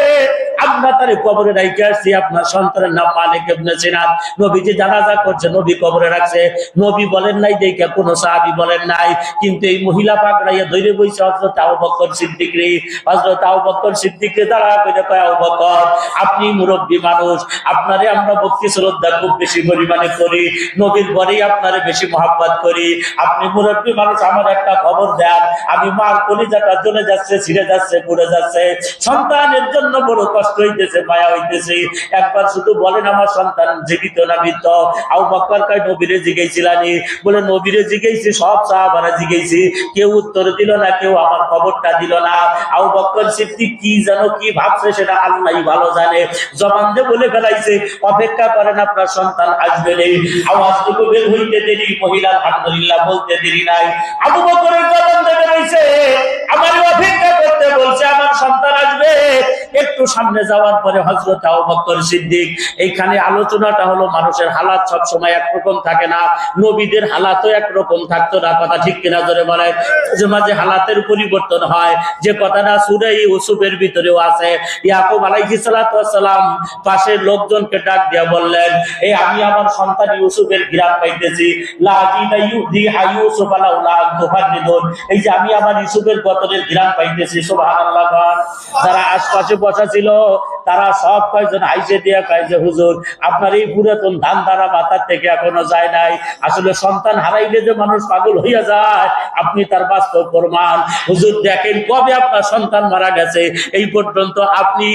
[SPEAKER 1] আমরা তার কবরে রাখতে আসছি, আপনার সন্তানের নাম মালিক ইবনে সিনান। নবীজি জানাজা করছে, নবী কবরে রাখছে, নবী বলেন নাই দেখে কোন সাহাবী বলেন নাই। কিন্তু এই মহিলা পাকড়াইয়া ধরে বইছে হযরত আবু বকর সিদ্দিক রে। হযরত আবু বকর সিদ্দিক রে তারা কইতে কয়, আবু বকর আপনি মুরব্বী মানুষ, আপনারে আমরা ভক্তি শ্রদ্ধা খুব বেশি পরিমাণে করি, নবীর পরেই আপনারে বেশি মহব্বত করি, আপনি মুরব্বী মানুষ, আমার একটা খবর দেন, আমি মার কলিজাটা জ্বলে যাচ্ছে, ছিঁড়ে যাচ্ছে, পুড়ে যাচ্ছে, সন্তানের জন্য বড় কষ্ট হইতেছে, মায়া হইতেছে, একবার শুধু বলেন আমার সন্তান জীবিত না মৃত? আবু বকর কয়, নবীরে জিজ্ঞাসিলানি? বলে নবীরে জিজ্ঞাসি, সব সাহাবারা জিজ্ঞাসি, কেউ উত্তর দিল না, কেউ আমার খবরটা দিল না। আবু বকর সিদ্দিক কি জানো কি ভাবছে সেটা আল্লাহই ভালো জানে, জবান দিয়ে বলে ফেলাইছে, অপেক্ষা করেন আপনার সন্তান আসবে। নেই আওয়াজটুকু বের হইতে দেরি, মহিলা আলহামদুলিল্লাহ বলতে দেরি নাই, আবু বকরের জবান দিয়ে বেরোইছে, আমার অপেক্ষা করতে বলছে, আমার সন্তান আসবে। একটু সামনে যাওয়ার পরে হযরত আবু বকর সিদ্দিক, এইখানে আলোচনাটা হলো মানুষের হালাত সব সময় একরকম থাকে না, নবীদের হালাতও একরকম থাকতো না। কথা ঠিক কিনা জোরে বলেন? মাঝে মাঝে হালাতের পরিবর্তন হয়, যে কথাটা সূরা ইউসুফের ভিতরেও আছে। ইয়াকুব আলাইহিস সালাতু ওয়াস সালাম পাশের লোকজনকে ডাক দিয়া বললেন, এই আমি আমার সন্তান ইউসুফের ঘ্রাণ পাইতেছি, লা জিদা ইউদি ইউসুফ লাউলা তুফানিদুন, এই যে আমি আমার ইউসুফের গতরের ঘ্রাণ পাইতেছি। সুবহানাল্লাহ। যারা আশপাশে বসা ছিল তারা সব কয়েকজন আইসে দিয়া কয় যে হুজুর আপনার এই পুরাতন ধান ধারা মাথার থেকে এখনো যায় নাই, আসলে সন্তান হারাইলে যে মানুষ পাগল হইয়া যায় আপনি তার বাস্তব প্রমাণ। হুজুর দেখেন কবে আপনার সন্তান মারা গেছে, এই পর্যন্ত আপনি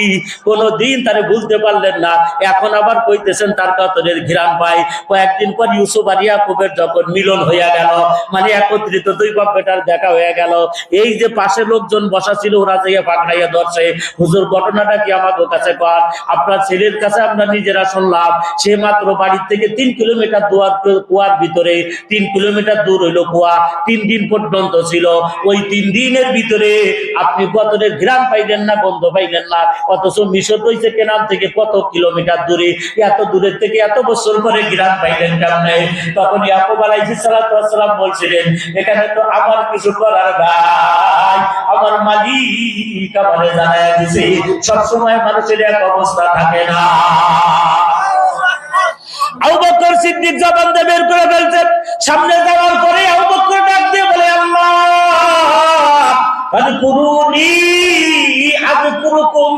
[SPEAKER 1] কোনদিন তারে ভুলতে পারলেন না, এখন আবার কইতেছেন তার কাতরের ঘিরান পাই। কয়েকদিন পর ইউসুফ আর ইয়াকুবের যখন মিলন হইয়া গেল, মানে একত্রিত দুই বাপ বেটার দেখা হয়ে গেল, এই যে পাশে লোকজন বসা ছিল ওরা যাইয়া পাকড়াইয়া ধরছে, হুজুর ঘটনাটা কি আমাদের কাছে কর, আপনার ছেলের কাছে আমরা নিজেরা শুনলাম, সে মাত্র বাড়ির থেকে 3 কিলোমিটার কুয়ার ভিতরে, 3 কিলোমিটার দূর হইলো কুয়া, 3 দিন পর্যন্ত ছিল, ওই 3 দিনের ভিতরে আপনি গতরের ঘ্রাণ পাইলেন না, গন্ধ পাইলেন না, অথচ মিশর হইছে কেনান থেকে কত কিলোমিটার দূরে, এত দূরের থেকে এত বছর পরে ঘ্রাণ পাইলেন কেমনে? তখন ইয়াকুব আলাইহিস সালাতু ওয়াস সালাম বলছিলেন, এখানে তো আমার কিছু করার নাই, আমার মালিক আমারে জানায়া দিয়েছে, সবসময় মানুষের এক অবস্থা থাকে না। আবু বকর সিদ্দিক জবান দিয়ে বের করে ফেলছেন। সামনে যাওয়ার পরে আবু বকর ডাক দিয়ে বলে, আল্লাহ আযকুরুনি আযকুরুকুম,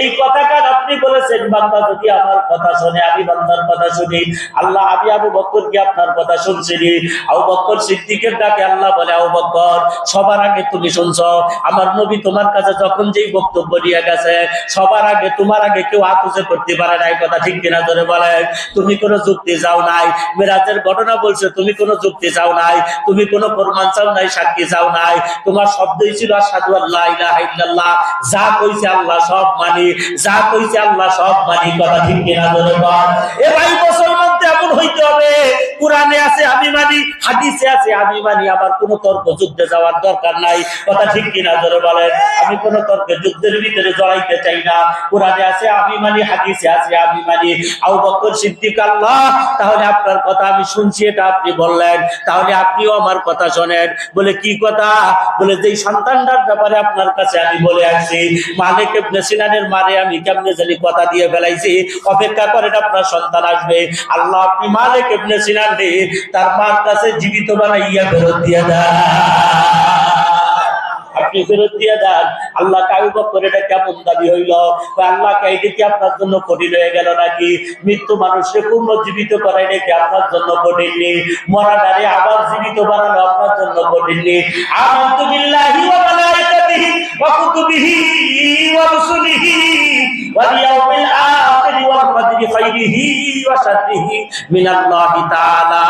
[SPEAKER 1] এই কথাটা আপনি বলেছেন বান্দা যদি আমার কথা শুনে, আমি বান্দার কথা শুনি। আল্লাহ, আমি আবু বকর কি আপনার কথা শুনছিনি? আবু বকর সিদ্দিকের ডাকে আল্লাহ বলে, আবু বকর সবার আগে তুমি শুনছো, আমার নবী তোমার কাছে যখন যেই বক্তব্য দিয়ে গেছে সবার আগে তোমার আগে কেউ আতুজে করতে পারে না, কথা ঠিক কিনা ধরে বলে? তুমি কোনো যুক্তি চাও নাই, মেরাজের ঘটনা বলছে তুমি কোনো যুক্তি চাও নাই, তুমি কোনো প্রমাণ চাও নাই, সাক্ষী চাও নাই, তোমার শব্দই ছিল আশহাদু আল্লা ইলাহা ইল্লাল্লাহ, যা কইছে আল্লাহ সব মানি, যা কইছে আল্লাহ সব মানি, কথা ঠিক কিনা ধরে বল? এ ভাই মুসলমান এমন হইতে হবে কোরআনে আছে আমি মানি, হাদিসে আছে আমি মানি, আবার কোন তর্ক যুদ্ধে যাওয়ার দরকার নাই। কথা ঠিক কিনা জোরে বলেন? আমি কোন তর্কে যুদ্ধের ভিতরে জড়াইতে চাই না। কোরআনে আছে আমি মানি, হাদিসে আছে আমি মানি। আবু বকর সিদ্দিক আল্লাহ, তাহলে আপনার কথা আমি শুনছি, এটা আপনি বললেন, তাহলে আপনিও আমার কথা শোনেন। বলে কি কথা? বলে যে সন্তানটার ব্যাপারে আপনার কাছে আমি বলে আসছি, মালিক ইবনে সিনানের মারে আমি কেমনে জানি কথা দিয়ে ফেলাইছি, অপেক্ষা করেন আপনার সন্তান আসবে। আল্লাহ আপনি মালিক ইবনে সিনান তার মার কাছে জীবিত বানাইয়া ফেরত দিয়ে দেন, আপনি ফেরত দিয়ে দেন। আল্লাহ আবু বকর এটা কেমন দাবি হইল? আল্লাহ এটা কি আপনার জন্য কঠিন হয়ে গেল নাকি? মৃত্যু মানুষকে পুনর্জীবিত করা এটা কি আপনার জন্য কঠিন নেই? মরা ডারে আবার জীবিত বানানো আপনার জন্য কঠিন নেই? আমানতু বিল্লাহি ওয়া মালাইকাতিহি ওয়া কুতুবিহি ওয়া রুসুলিহি ওয়াল ইয়াউমিল আখির ওয়াল কদরি খাইরিহি ওয়া শাররিহি মিনাল্লাহি তাআলা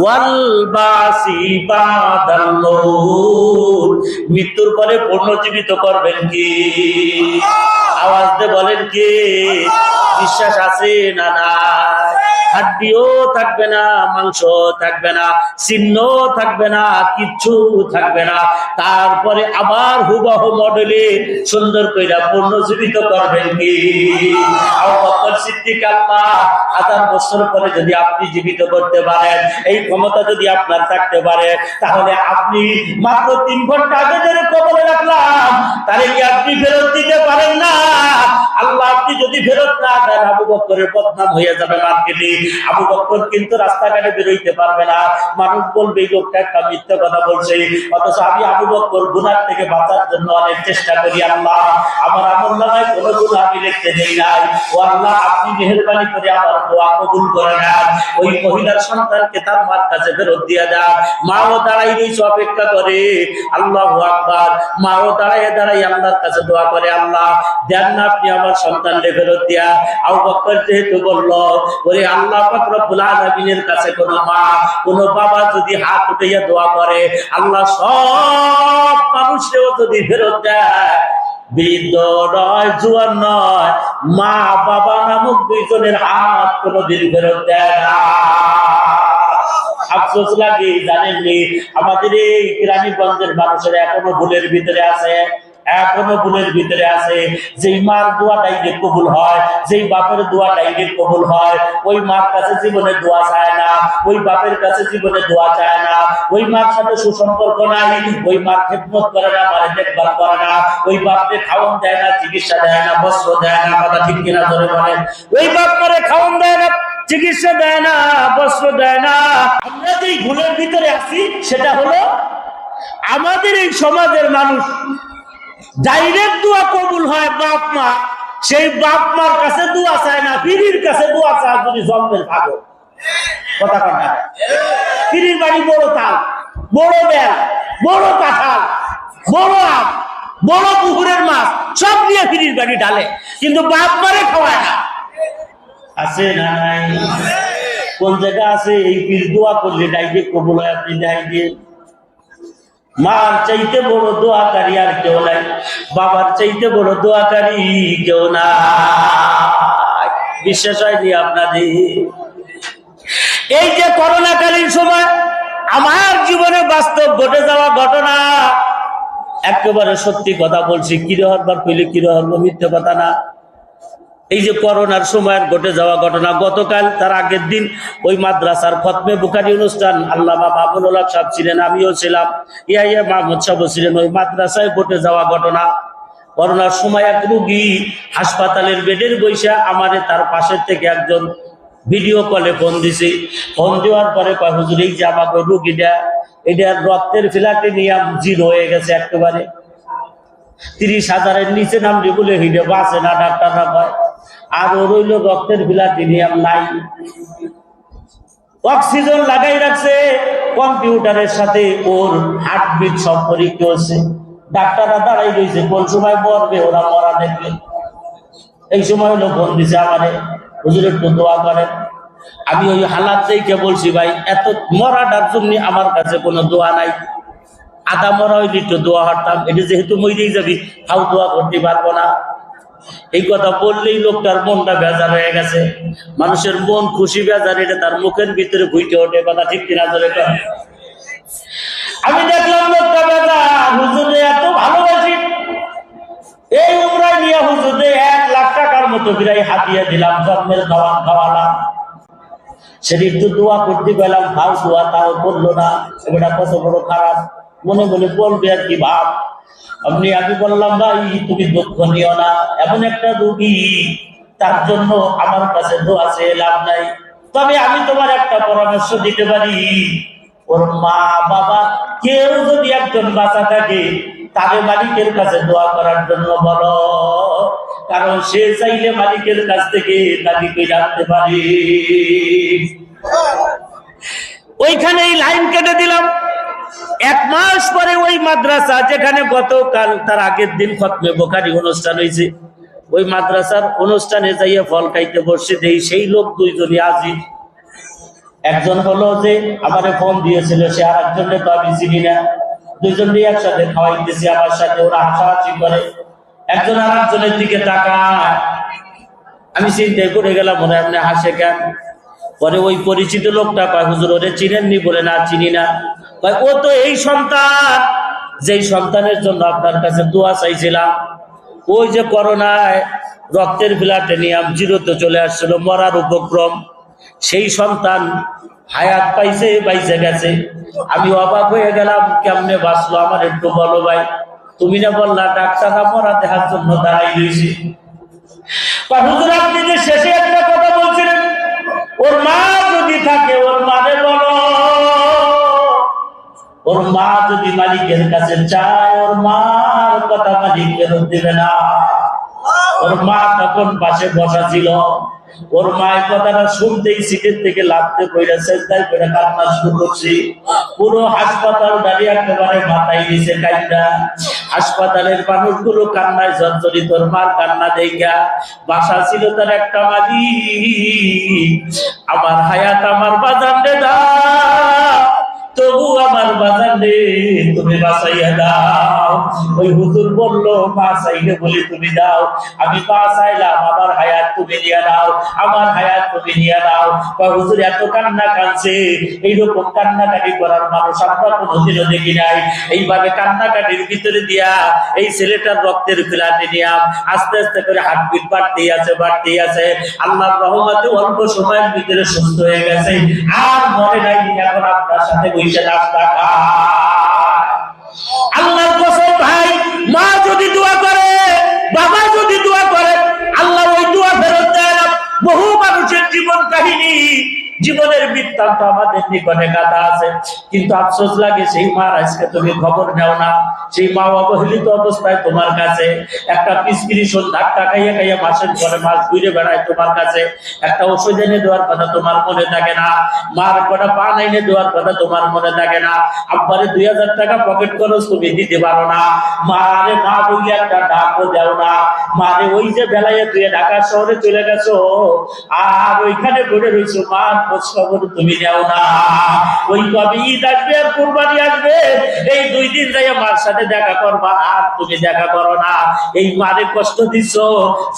[SPEAKER 1] ওয়াল বাসি বাদাল মউত। মৃত্যুর পরে পুনর্জীবিত করবেন কি? আওয়াজ দিয়ে বলেন কি? বিশ্বাস আছে না নাই? হাড্ডিও থাকবে না, মাংস থাকবে না, চিহ্ন থাকবে না, কিচ্ছু থাকবে না। তারপরে আবার হুবহু মডেলে সুন্দর কইরা পুনর্জীবিত করবেন কি? আবু বকর সিদ্দিক আল্লাহ 1000 বছর পরে যদি আপনি জীবিত করতে পারেন, এই ক্ষমতা যদি আপনার থাকতে পারে, তাহলে আপনি মাত্র 3 ঘন্টা আগে যে কবরে রাখলাম তারে কি আপনি ফেরত দিতে পারেন না? আল্লাহ আপনি যদি ফেরত না দেন, আবু বকরের বদনাম হয়ে যাবে মার্কেটে। আবু বকর কিন্তু রাস্তাঘাটে বেরোইতে পারবে না। মানুষ বলবে এই লোকটা একটা মিথ্যা কথা বলছে। অথচ আমি আবু বকর গুনাহ থেকে বাঁচার জন্য অনেক চেষ্টা করি। আল্লাহ আমার আমলনামায় কোনো গুনাহ আমি লিখতে দেই নাই। ও আল্লাহ আপনি মেহেরবানি করে আমার দোয়া কবুল করে নেন। ওই মহিলার সন্তানকে তার মার কাছে ফেরত দিয়ে দেন। মাও দাঁড়াই রয়েছে অপেক্ষা করে। আল্লাহু আকবার। মাও দাঁড়ায় দাঁড়াই আল্লাহর কাছে দোয়া করে, আল্লাহ দেন না আপনি আমার সন্তানকে ফেরত দিয়া। আবু বকর যেহেতু বলল, ওরে আল্লাহ পাক রব্বুল আলামিনের কাছে কোন মা কোন বাবা যদি হাত উঠাইয়া দোয়া করে, আল্লাহ সব মানুষকেও যদি ফেরত দেয়, বৃদ্ধ নয় জুয়ান নয়, মা বাবা নামক 2 জনের হাত কোনদিন ফেরত দেয় না। আফসোস লাগে জানেননি, আমাদের এই কেরানীগঞ্জের মানুষের এখনো ভুলের ভিতরে আছে, এখনো ভুলের ভিতরে আছে। যেই মার দোয়া ডাইরেক্ট কবুল হয়, যেই বাপের দোয়া ডাইরেক্ট কবুল হয়, ওই মার কাছে জীবনে দোয়া চায় না, ওই বাপের কাছে জীবনে দোয়া চায় না, ওই মার সাথে সুসম্পর্ক নাই, ওই মার খেদমত করে না, মারে দেখভাল করে না, ওই বাপকে খাওয়ান দেয় না, চিকিৎসা দেয় না, বস্ত্র দেয় না। কথা ঠিক কিনা ধরে বলেন? ওই বাপ মারে খাওয়ান দেয় না, চিকিৎসা দেয় না, বস্ত্র দেয় না। আমরা যেই ভুলের ভিতরে আছি সেটা হলো আমাদের এই সমাজের মানুষ ডাইরেক্ট দোয়া কবুল হয় বাপ মা, সেই বাপ মার কাছে দোয়া চায় না, পীরের কাছে দোয়া চায়। যদি জন্মের ভাগো কথা কথা, পীরের বাড়ি বড় তাল, বড় বেল, বড় কাঁঠাল, বড় আম, বড় পুকুরের মাছ সব নিয়ে পীরের বাড়ি ঢালে, কিন্তু বাপ মারে খাওয়ায় না। আছে না নাই? কোন জায়গা আছে এই পীর দোয়া করলে ডাইরেক্ট কবুল হয়? আপনি ডাই দিয়ে মার চাইতে বড় দোয়াকারী আর কেউ নাই, বাবার চাইতে বড় দোয়াকারী কেউ নাই। বিশ্বাস হয়নি আপনাদের? এই যে করোনাকালীন সময় আমার জীবনে বাস্তব ঘটে যাওয়া ঘটনা, একেবারে সত্যি কথা বলছি। কিরে হরবার কইলে কিরে হরব, মিথ্যে কথা না। এই যে করোনার সময়ের ঘটে যাওয়া ঘটনা, গতকাল তার আগের দিন ওই মাদ্রাসার খতমে বুখারী অনুষ্ঠান, আল্লামা মামুনুল হক সাহেব ছিলেন, আমিও ছিলাম, ইয়া মাহমুদ সাহেব ছিলেন। ওই মাদ্রাসায় ঘটে যাওয়া ঘটনা, করোনার সময় এক রোগী হাসপাতালের বেডের বৈশা আমারে তার পাশের থেকে একজন ভিডিও কলে ফোন দিছে। ফোন দেওয়ার পরে কয়, হুজুর এই যে আমাকে রোগীটা, এটার রক্তের প্লাটিনিয়াম 0 হয়ে গেছে একেবারে, 30,000-এর নিচে নামলে বলে হিডে বাঁচে না, ডাক্তাররা কয়। আর ও রইল রক্তের প্লাটিনিয়াম নাই, অক্সিজেন লাগাই রাখছে, কম্পিউটারের সাথে ওর হার্টবিট সব পরীক্ষা হচ্ছে। ডাক্তাররা দাঁড়াই রয়েছে, কোন সময় মরবে ওরা মরা দেখবে। এই সময় হলো ফোন দিছে আমারে, হুজুর একটু দোয়া করেন। আমি ওই হালাত দেখে বলছি, ভাই এত মরাটার জন্য আমার কাছে কোনো দোয়া নাই, আদা মরা হইলে একটু দোয়া হারতাম, এটা যেহেতু মরেই যাবি, তাও দোয়া করতে পারবো না। এই কথা বললেই লোকটার মনটা বেজার হয়ে গেছে। মানুষের মন খুশি বেজার এটা তার মুখের ভিতরে ঘুইটে ওঠে, কথা ঠিক কিনা ধরে। আমি দেখলাম লোকটা বেজার, হুজুরে এত ভালোবাসি, এই উমরায় নিয়ে হুজুরে 1 লাখ টাকার মতো বিরাই হাতিয়ে দিলাম, জন্মের খাওয়ান খাওয়ালাম। সেদিন একটু দোয়া করতে গেলাম, ভাও দোয়া তাও করলো না। এটা কত বড় খারাপ, মনে মনে বলবে আর কি ভাব। আমি বললাম ভাই তুমি দুঃখ নিও না, এমন একটা রোগী, তার জন্য আমার কাছে দোয়া চেয়ে লাভ নাই। তবে আমি তোমার একটা পরামর্শ দিতে পারি, ওর মা বাবা কেউ যদি একজন বাঁচা থাকে তাদের মালিকের কাছে দোয়া করার জন্য বলো, কারণ সে চাইলে মালিকের কাছ থেকে দাবি করে রাখতে পারে। ওইখানেই লাইন কেটে দিলাম। 1 মাস পরে ওই মাদ্রাসা যেখানে গতকাল তার আগের দিন খতমে বুখারী অনুষ্ঠান হয়েছে, ওই মাদ্রাসার অনুষ্ঠানে যাইয়া ফল খাইতে বসে দেই সেই লোক 2 জনই আজি। একজন হলো যে আমারে ফোন দিয়েছিল, সে আর একজনের তো আমি চিনি না। 2 জনই একসাথে খাওয়াইতেছি আমার সাথে, ওরা হাসাহাসি করে, একজন আর একজনের দিকে তাকায়। আমি চিন্তা করে গেলাম মনে আপনি হাসে কেন। পরে ওই পরিচিত লোকটা কয় হুজুর ওরে চিনেননি? বলে না চিনি না। কয় ও তো এই সন্তান, যেই সন্তানের জন্য আপনার কাছে দোয়া চাইছিলাম। ওই যে করোনায় রক্তের প্লাটিনাম 0-তে চলে আসছিল, মরার উপক্রম, সেই সন্তান হায়াত পাইছে, বাইসে গেছে। আমি অবাক হয়ে গেলাম, কেমনে বাঁচলো আমার একটু বলো ভাই। তুমি না বললা ডাক্তাররা মরা দেখার জন্য দাঁড়াই রয়েছে। হুজুর আপনি যে শেষে একটা কথা বলছিলেন, ওর মা যদি থাকে ওর মানে বলো, ওর মা যদি মালিকের কাছে চায় ওর মার কথা মালিক ফেরত দিবে না। ওর মা তখন পাশে বসা ছিল, ওর মায়ের কথাটা শুনতেই সিটের থেকে লাফতে পড়ে সেজদায় করে কান্না শুরু করছি। পুরো হাসপাতাল দাঁড়িয়ে একেবারে মাথায় নিচে কান্না। হাসপাতালের মানুষগুলো কান্নায় জর্জরিত, ওর মার কান্না দেখা। বাসা ছিল তার একটা মাঝি, আমার হায়াত আমার বাজান রে দাও, তবু আমার বাজান রে তুমি বাঁচাইয়া দাও। ওই হুজুর বললো মা চাইলে বলি তুমি দাও, আমি মা চাইলাম আমার হায়াত তুমি নিয়ে নাও, আমার হায়াত তুমি নিয়ে নাও। হুজুর এত কান্না কাঁদছে, এইরকম কান্নাকাটি করার মানুষ আমরা কোনোদিনও দেখি নাই। এইভাবে কান্নাকাটির ভিতরে দিয়া এই ছেলেটার রক্তের প্লাটিনাম আস্তে আস্তে করে হার্টবিট বাড়তেই আছে, বাড়তেই আছে। আল্লাহর রহমতে অল্প সময়ের ভিতরে সুস্থ হয়ে গেছে, আর মনে নাই এখন আপনার সাথে বসে নাস্তা খায়। আল্লাহর কসম ভাই, মা যদি দোয়া করে, বাবা যদি দোয়া করে, আল্লাহ ওই দোয়া ফেরত দেয় না। বহু মানুষের জীবন কাহিনী, জীবনের বৃত্তান্ত আমাদের নিকটে গাথা আছে, কিন্তু আফসোস লাগে সেই মার আজকে তুমি খবর নেও না। সেই মা অবহেলিত অবস্থায় তোমার কাছে একটা প্রেসক্রিপশন ধাক্কা খাইয়া খাইয়া মাসের পরে মাস ঘুরে বেড়ায় তোমার কাছে। একটা ওষুধ এনে দেওয়ার কথা তোমার মনে থাকে না, মার কটা পান এনে দেওয়ার কথা তোমার মনে থাকে না, আব্বারে 2000 টাকা পকেট খরচ তুমি দিতে পারো না, মারে মা বলে একটা ডাকও দেও না। মারে ওই যে বেলায় তুই ঢাকা শহরে চলে গেছো, আর ওইখানে পড়ে রয়েছো, মার খোঁজ খবর তুমি নেও না। ওই কবে ঈদ আসবে আর কুরবানি আসবে, এই 2 দিন যাইয়া মার সাথে দেখা করবা, আর তুমি দেখা করো না। এই মারে কষ্ট দিচ্ছ,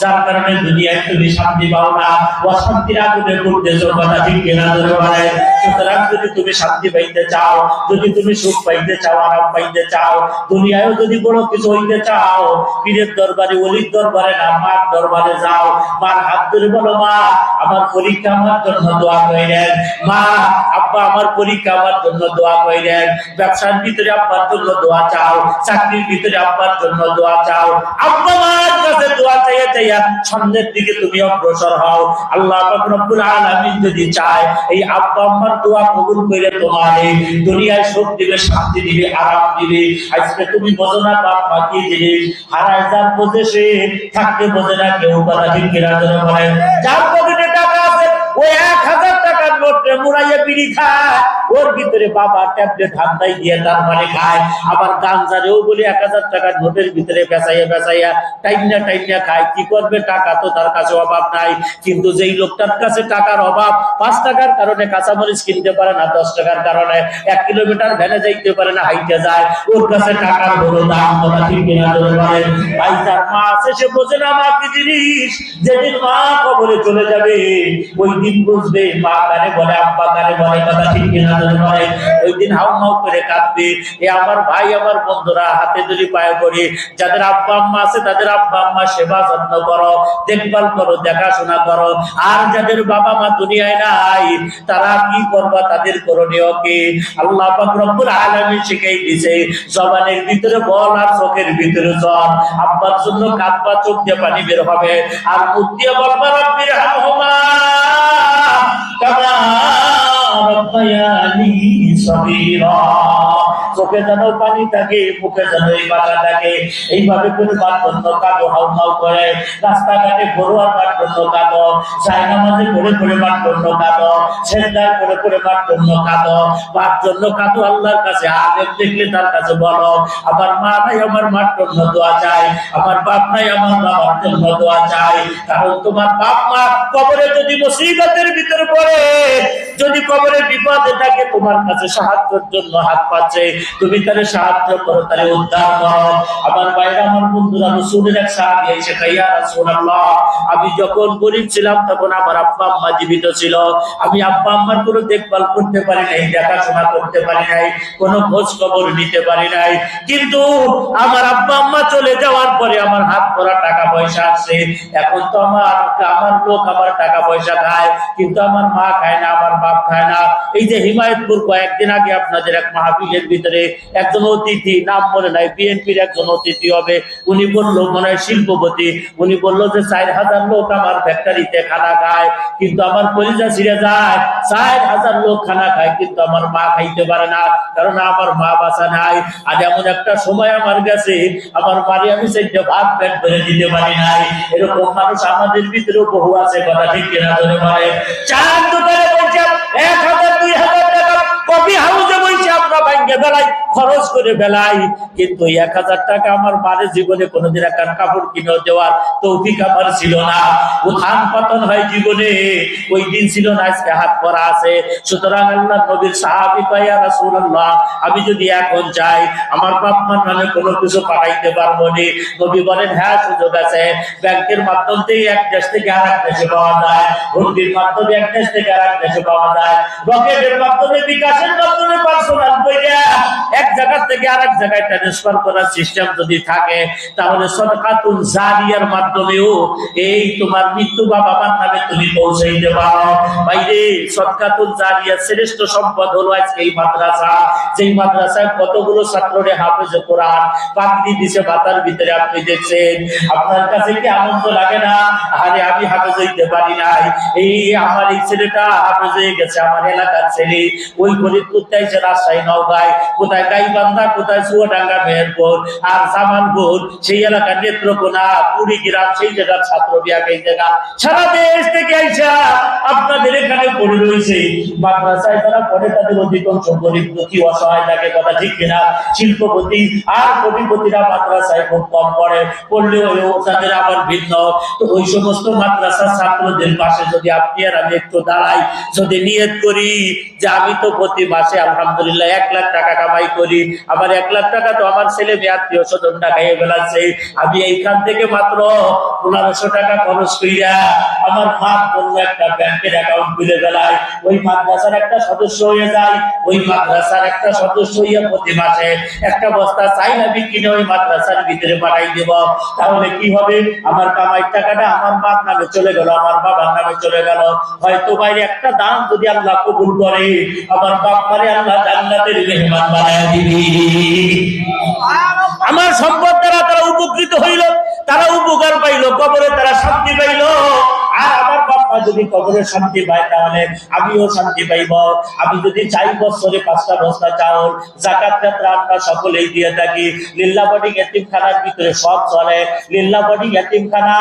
[SPEAKER 1] যার কারণে দুনিয়ায় তুমি শান্তি পাও না, অশান্তির আগুনে পড়তেছো, কথা ঠিক কিনা বলে। সুতরাং যদি তুমি শান্তি পাইতে চাও, যদি তুমি সুখ পাইতে চাও, আরাম পাইতে চাও, দুনিয়ায়ও যদি বড় কিছু হইতে চাও, পীরের দরবারে, ওলির দরবারে না, মার দরবারে যাও। মার হাত ধরে বলো মা আমার পরীক্ষা আমার জন্য দোয়া কইরেন, মা আব্বা আমার পরীক্ষা আমার জন্য দোয়া কইরেন। ব্যবসার ভিতরে আব্বার জন্য দোয়া চাও, চাকরির ভিতরে আব্বার জন্য দোয়া চাও। আব্বা মার কাছে দোয়া চাইয়া চাইয়া সামনের দিকে তুমি অগ্রসর হও। আল্লাহ পাক রব্বুল আলামিন যদি চায় এই আব্বা আম্মার দোয়া কবুল করে তোমারে দুনিয়ায় সুখ দিবে, শান্তি দিবে, আরাম দিবে। আজকে তুমি বোঝো না বাপ মা কি জিনিস, হারায় যার বোঝে সে, থাকতে বোঝে না কেউ, কথা ঠিক কিনা বলে। যার পকেটে টাকা আছে ওই 1000 টাকার নোটে মুড়াইয়া বিড়ি খায়, ওর ভিতরে বাবা ট্যাবলেট হান্দাই দিয়ে তার মানে খায়। আবার গাঞ্জারেও বলি 1000 টাকার নোটের ভিতরে পেঁচাইয়া টাইনা খায়। কি করবে? টাকা তো তার কাছে অভাব নাই, কিন্তু যেই লোকটার কাছে টাকার অভাব, 5 টাকার কারণে কাঁচামরিচ কিনতে পারে না, 10 টাকার কারণে 1 কিলোমিটার ভ্যানে যাইতে পারে না, হাইটে যায়, ওর কাছে টাকার বড় দাম। কথা ঠিক কিনা বলেন? ভাই, যার মা আছে সে বোঝে না মা কি জিনিস। যেদিন মা কবরে চলে যাবে ওই দিন বুঝবে মা কানে বলে, আব্বা কানে বলে। কথা ঠিক কিনা বলেন? ওই দিন হাউ করে কাঁদবে। এ আমার ভাই, আমার বন্ধুরা, হাতে ধরে পায়ে পড়ে, যাদের আব্বা আম্মা আছে তাদের আব্বা আম্মা সেবা যত্ন করো, দেখভাল করো, দেখাশোনা করো। আর যাদের বাবা মা দুনিয়ায় নাই তারা কি করবা? তাদের করণীয় কি? আল্লাহ পাক রব্বুল আলামিন শিখাই দিয়েছে, জবানের ভিতরে বল আর চোখের ভিতরে জল। আব্বার জন্য কাঁদবা, চোখ দিয়ে পানি বের হবে, আর মুখ দিয়ে বলবা রব্বির হামহুমা কামা রব্বায়ানি সগীরা। চোখে যেন পানি থাকে, মুখে যেন এই বাধা থাকে। এইভাবে করে মার জন্য কাঁদো, হাউ করে। রাস্তাঘাটে ঘরোয়া মার জন্য কাঁদো, জায়নামাজে করে মার জন্য কাঁদো, সেজদায় করে মার জন্য কাঁদো, মার জন্য কাঁদো। আল্লাহর কাছে আলেম দেখলে তার কাছে বলো, আমার মা নাই, আমার মার জন্য দোয়া চাই, আমার বাপ নাই, আমার বাবার জন্য দোয়া চাই। কারণ তোমার বাপ মা কবরে যদি মুসিবতের ভিতরে পড়ে, যদি কবরে বিপদে থাকে, তোমার কাছে সাহায্যের জন্য হাত পাচ্ছে, তুমি তারে সাহায্য করো, তারে উদ্ধার করো। আমার ভাইরা, আমার বন্ধুরা, রাসূলের এক সাহাবী এসে ইয়া রাসূলুল্লাহ, আমি যখন গরীব ছিলাম তখন আমার আব্বা আম্মা জীবিত ছিল, আমি আব্বা আম্মার কোনো দেখভাল করতে পারি নাই, দেখাশোনা করতে পারি নাই, কোনো খোঁজ খবর নিতে পারি নাই। কিন্তু আমার আব্বা আম্মা চলে যাওয়ার পরে আমার হাত ভরা টাকা পয়সা আছে। এখন তো আমার লোক আমার টাকা পয়সা খায়, কিন্তু আমার মা খায় না, আমার বাপ খায় না। এই যে হিমায়তপুর কয়েকদিন আগে আপনাদের এক মাহফিলের ভিতরে একজন অতিথি, নাম বলে নাই, বিএনপির একজন অতিথি হবে, উনি বললো, মনে হয় শিল্পপতি, উনি বললো যে 4000 লোক আমার ফ্যাক্টরিতে খানা খায়, কিন্তু আমার পরিচয় ছিঁড়ে যায়। 4000 লোক খানা খায়, কিন্তু আমার মা খাইতে পারে না, কারণ আমার মা বাঁচা নাই। আর এমন একটা সময় আমার গেছে, আমার বাড়ি আমি সেইটা ভাত পেট করে দিতে পারি নাই। এরকম মানুষ আমাদের ভিতরেও বহু আছে। কথা ঠিক কিনা ধরে পারে? চার দোকানে বলছে 1000 2000 টাকা কফি হাউসে বলছে আমরা ভাঙ্গে বেলাই, খরচ করে বেলাই, কিন্তু 1000 টাকা আমার মায়ের জীবনে কোনোদিন একটা কাপড় কিনে দেওয়ার তৌফিক আমার ছিল না। উত্থান পতন হয় জীবনে, ওই দিন ছিল না, আজকে হাত ভরা আছে। সুতরাং আল্লাহ নবীর সাহাবী কয়, ইয়া রাসূলুল্লাহ, আমি যদি এখন চাই আমার বাপ মার নামে কোনো কিছু পাঠাইতে পারবো নি? নবী বলেন, হ্যাঁ সুযোগ আছে। ব্যাংকের মাধ্যমে এক দেশ থেকে আরেক দেশে পাওয়া যায়, হুন্ডির মাধ্যমে এক দেশ থেকে আরেক দেশে পাওয়া যায়, রকেটের মাধ্যমে, বিকাশের মাধ্যমে, পার্সোনাল কইরা এক জায়গা থেকে আরেক জায়গায় ট্রান্সফার করার সিস্টেম যদি থাকে, তাহলে সদকাতুল জারিয়ার মাধ্যমেও এই তোমার মৃত্যু বা বাবার নামে তুমি পৌঁছাইতে পারো। বাইরে সদকাতুল জারিয়া শ্রেষ্ঠ সম্পদ হলো আজকে এই মাদ্রাসা, যেই মাদ্রাসায় কতগুলো ছাত্ররে হাফেজে কোরআন পাগড়ি দিছে মাথার ভিতরে। আপনি দেখছেন, আপনার কাছে কি আনন্দ লাগে না? আরে আমি হাফেজ হইতে পারি নাই, এই আমার এই ছেলেটা হাফেজ হয়ে গেছে, আমার এলাকার ছেলে, ওই ফরিদপুর থেকে রাজশাহী, নওগাঁয়, কোথায় গাইবান্ধা, কোথায় চুয়াডাঙ্গা, মেহেরপুর আর জামালপুর, সেই এলাকার নেত্রকোনা, কুড়িগ্রাম, সেই জায়গার ছাত্র বিয়া, এই জায়গা সারা দেশ থেকে আইসা আপনাদের এখানে পড়ে রয়েছে। মাদ্রাসায় যারা পড়ে তাদের অধিকাংশ গরিব দুঃখী অসহায় থাকে। কথা ঠিক কিনা? শিল্পপতি আর কোটিপতিরা মাদ্রাসায় খুব কম পড়ে, পড়লেও তাদের আবার ভিন্ন। তো ওই সমস্ত মাদ্রাসার ছাত্রদের পাশে যদি আপনি আর আমি একটু দাঁড়াই, যদি নিয়ত করি যে আমি তো প্রতি মাসে আলহামদুলিল্লাহ 1 লাখ টাকা কামাই করি, আবার 1 লাখ টাকা তো আমার ছেলে মেয়ে আত্মীয় স্বজন খাইয়ে ফেলাচ্ছে, আমি এইখান থেকে মাত্র 1500 টাকা খরচ কইরা আমার মার জন্য একটা ব্যাংকের অ্যাকাউন্ট খুলে ফেলাই, ওই মাদ্রাসার একটা সদস্য হয়ে যায়, ওই মাদ্রাসার একটা সদস্য হইয়া প্রতি মাসে একটা বস্তা চাইনা কিনে ওই মাদ্রাসার ভিতরে পাঠাই দেব, তাহলে কি হবে? আমার কামাইয়ের টাকাটা আমার মার নামে চলে গেল, আমার বাবার নামে চলে গেল। হয়তো বাইরে একটা দান যদি আল্লাহ কবুল করে, আমার বাপ মারে আল্লাহ জান্নাতের মেহমান বানায় দিবি। আমার সম্পদ দ্বারা তারা উপকৃত হইল, তারা উপকার পাইল, কবরে তারা শান্তি পাইল, আর আমার বাপমা যদি কবরে শান্তি পায় তাহলে আমিও শান্তি পাইব। আমি যদি চাই বছরে 5টা বস্তা চাউল যাকাত ফিতরা আমরা সকলেই দিয়ে থাকি। লিল্লাবাড়ি এতিমখানার ভিতরে সব চলে। লিল্লাবাড়ি এতিমখানা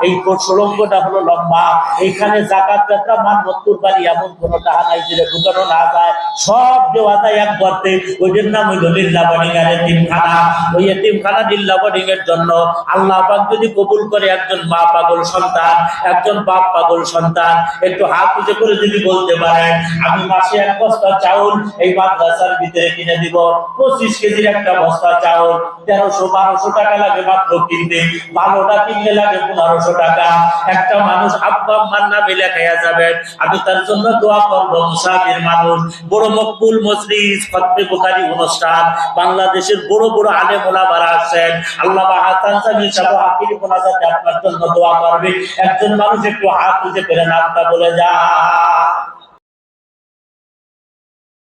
[SPEAKER 1] এই সুড়ঙ্গটা হলো লম্বা, এইখানে যাকাত ফিতরা মানবত কুরবানি এমন কোনো টাকা নাই যে ঢুকানো না যায়, সব দেওয়া যায় এক গর্তে। ওইটার নাম হইল লিল্লাবাড়ি এতিমখানা। ওই এতিমখানা লিল্লাবাড়ি এর জন্য আল্লাহ পাক যদি কবুল করে একজন মা পাগল সন্তান, একজন বাপ পাগল সন্তান একটু হাত উঁচু করে যদি বলতে পারেন আমি মাসে 1 বস্তা চাউল এই মাদ্রাসার ভিতরে কিনে দিব, 25 কেজির একটা বস্তা চাউল 1300-1200 টাকা লাগে মাত্র কিনতে, ভালোটা কিনলে লাগে 1500 টাকা। একটা মানুষ আব্বা আম্মার নামে লেখাইয়া যাবেন, আমি তার জন্য দোয়া করবো। মুসাফির মানুষ, বড় মকবুল মজলিস খতমে বুখারী অনুষ্ঠান, বাংলাদেশের বড় বড় আলেম ওলামারা আসেন, আল্লামা হাসান সামি সাহেব আখিরি মোনাজাতে আপনার জন্য দোয়া করবে। একজন মানুষ একটু হাত উঁচু করে নামটা বলে যা।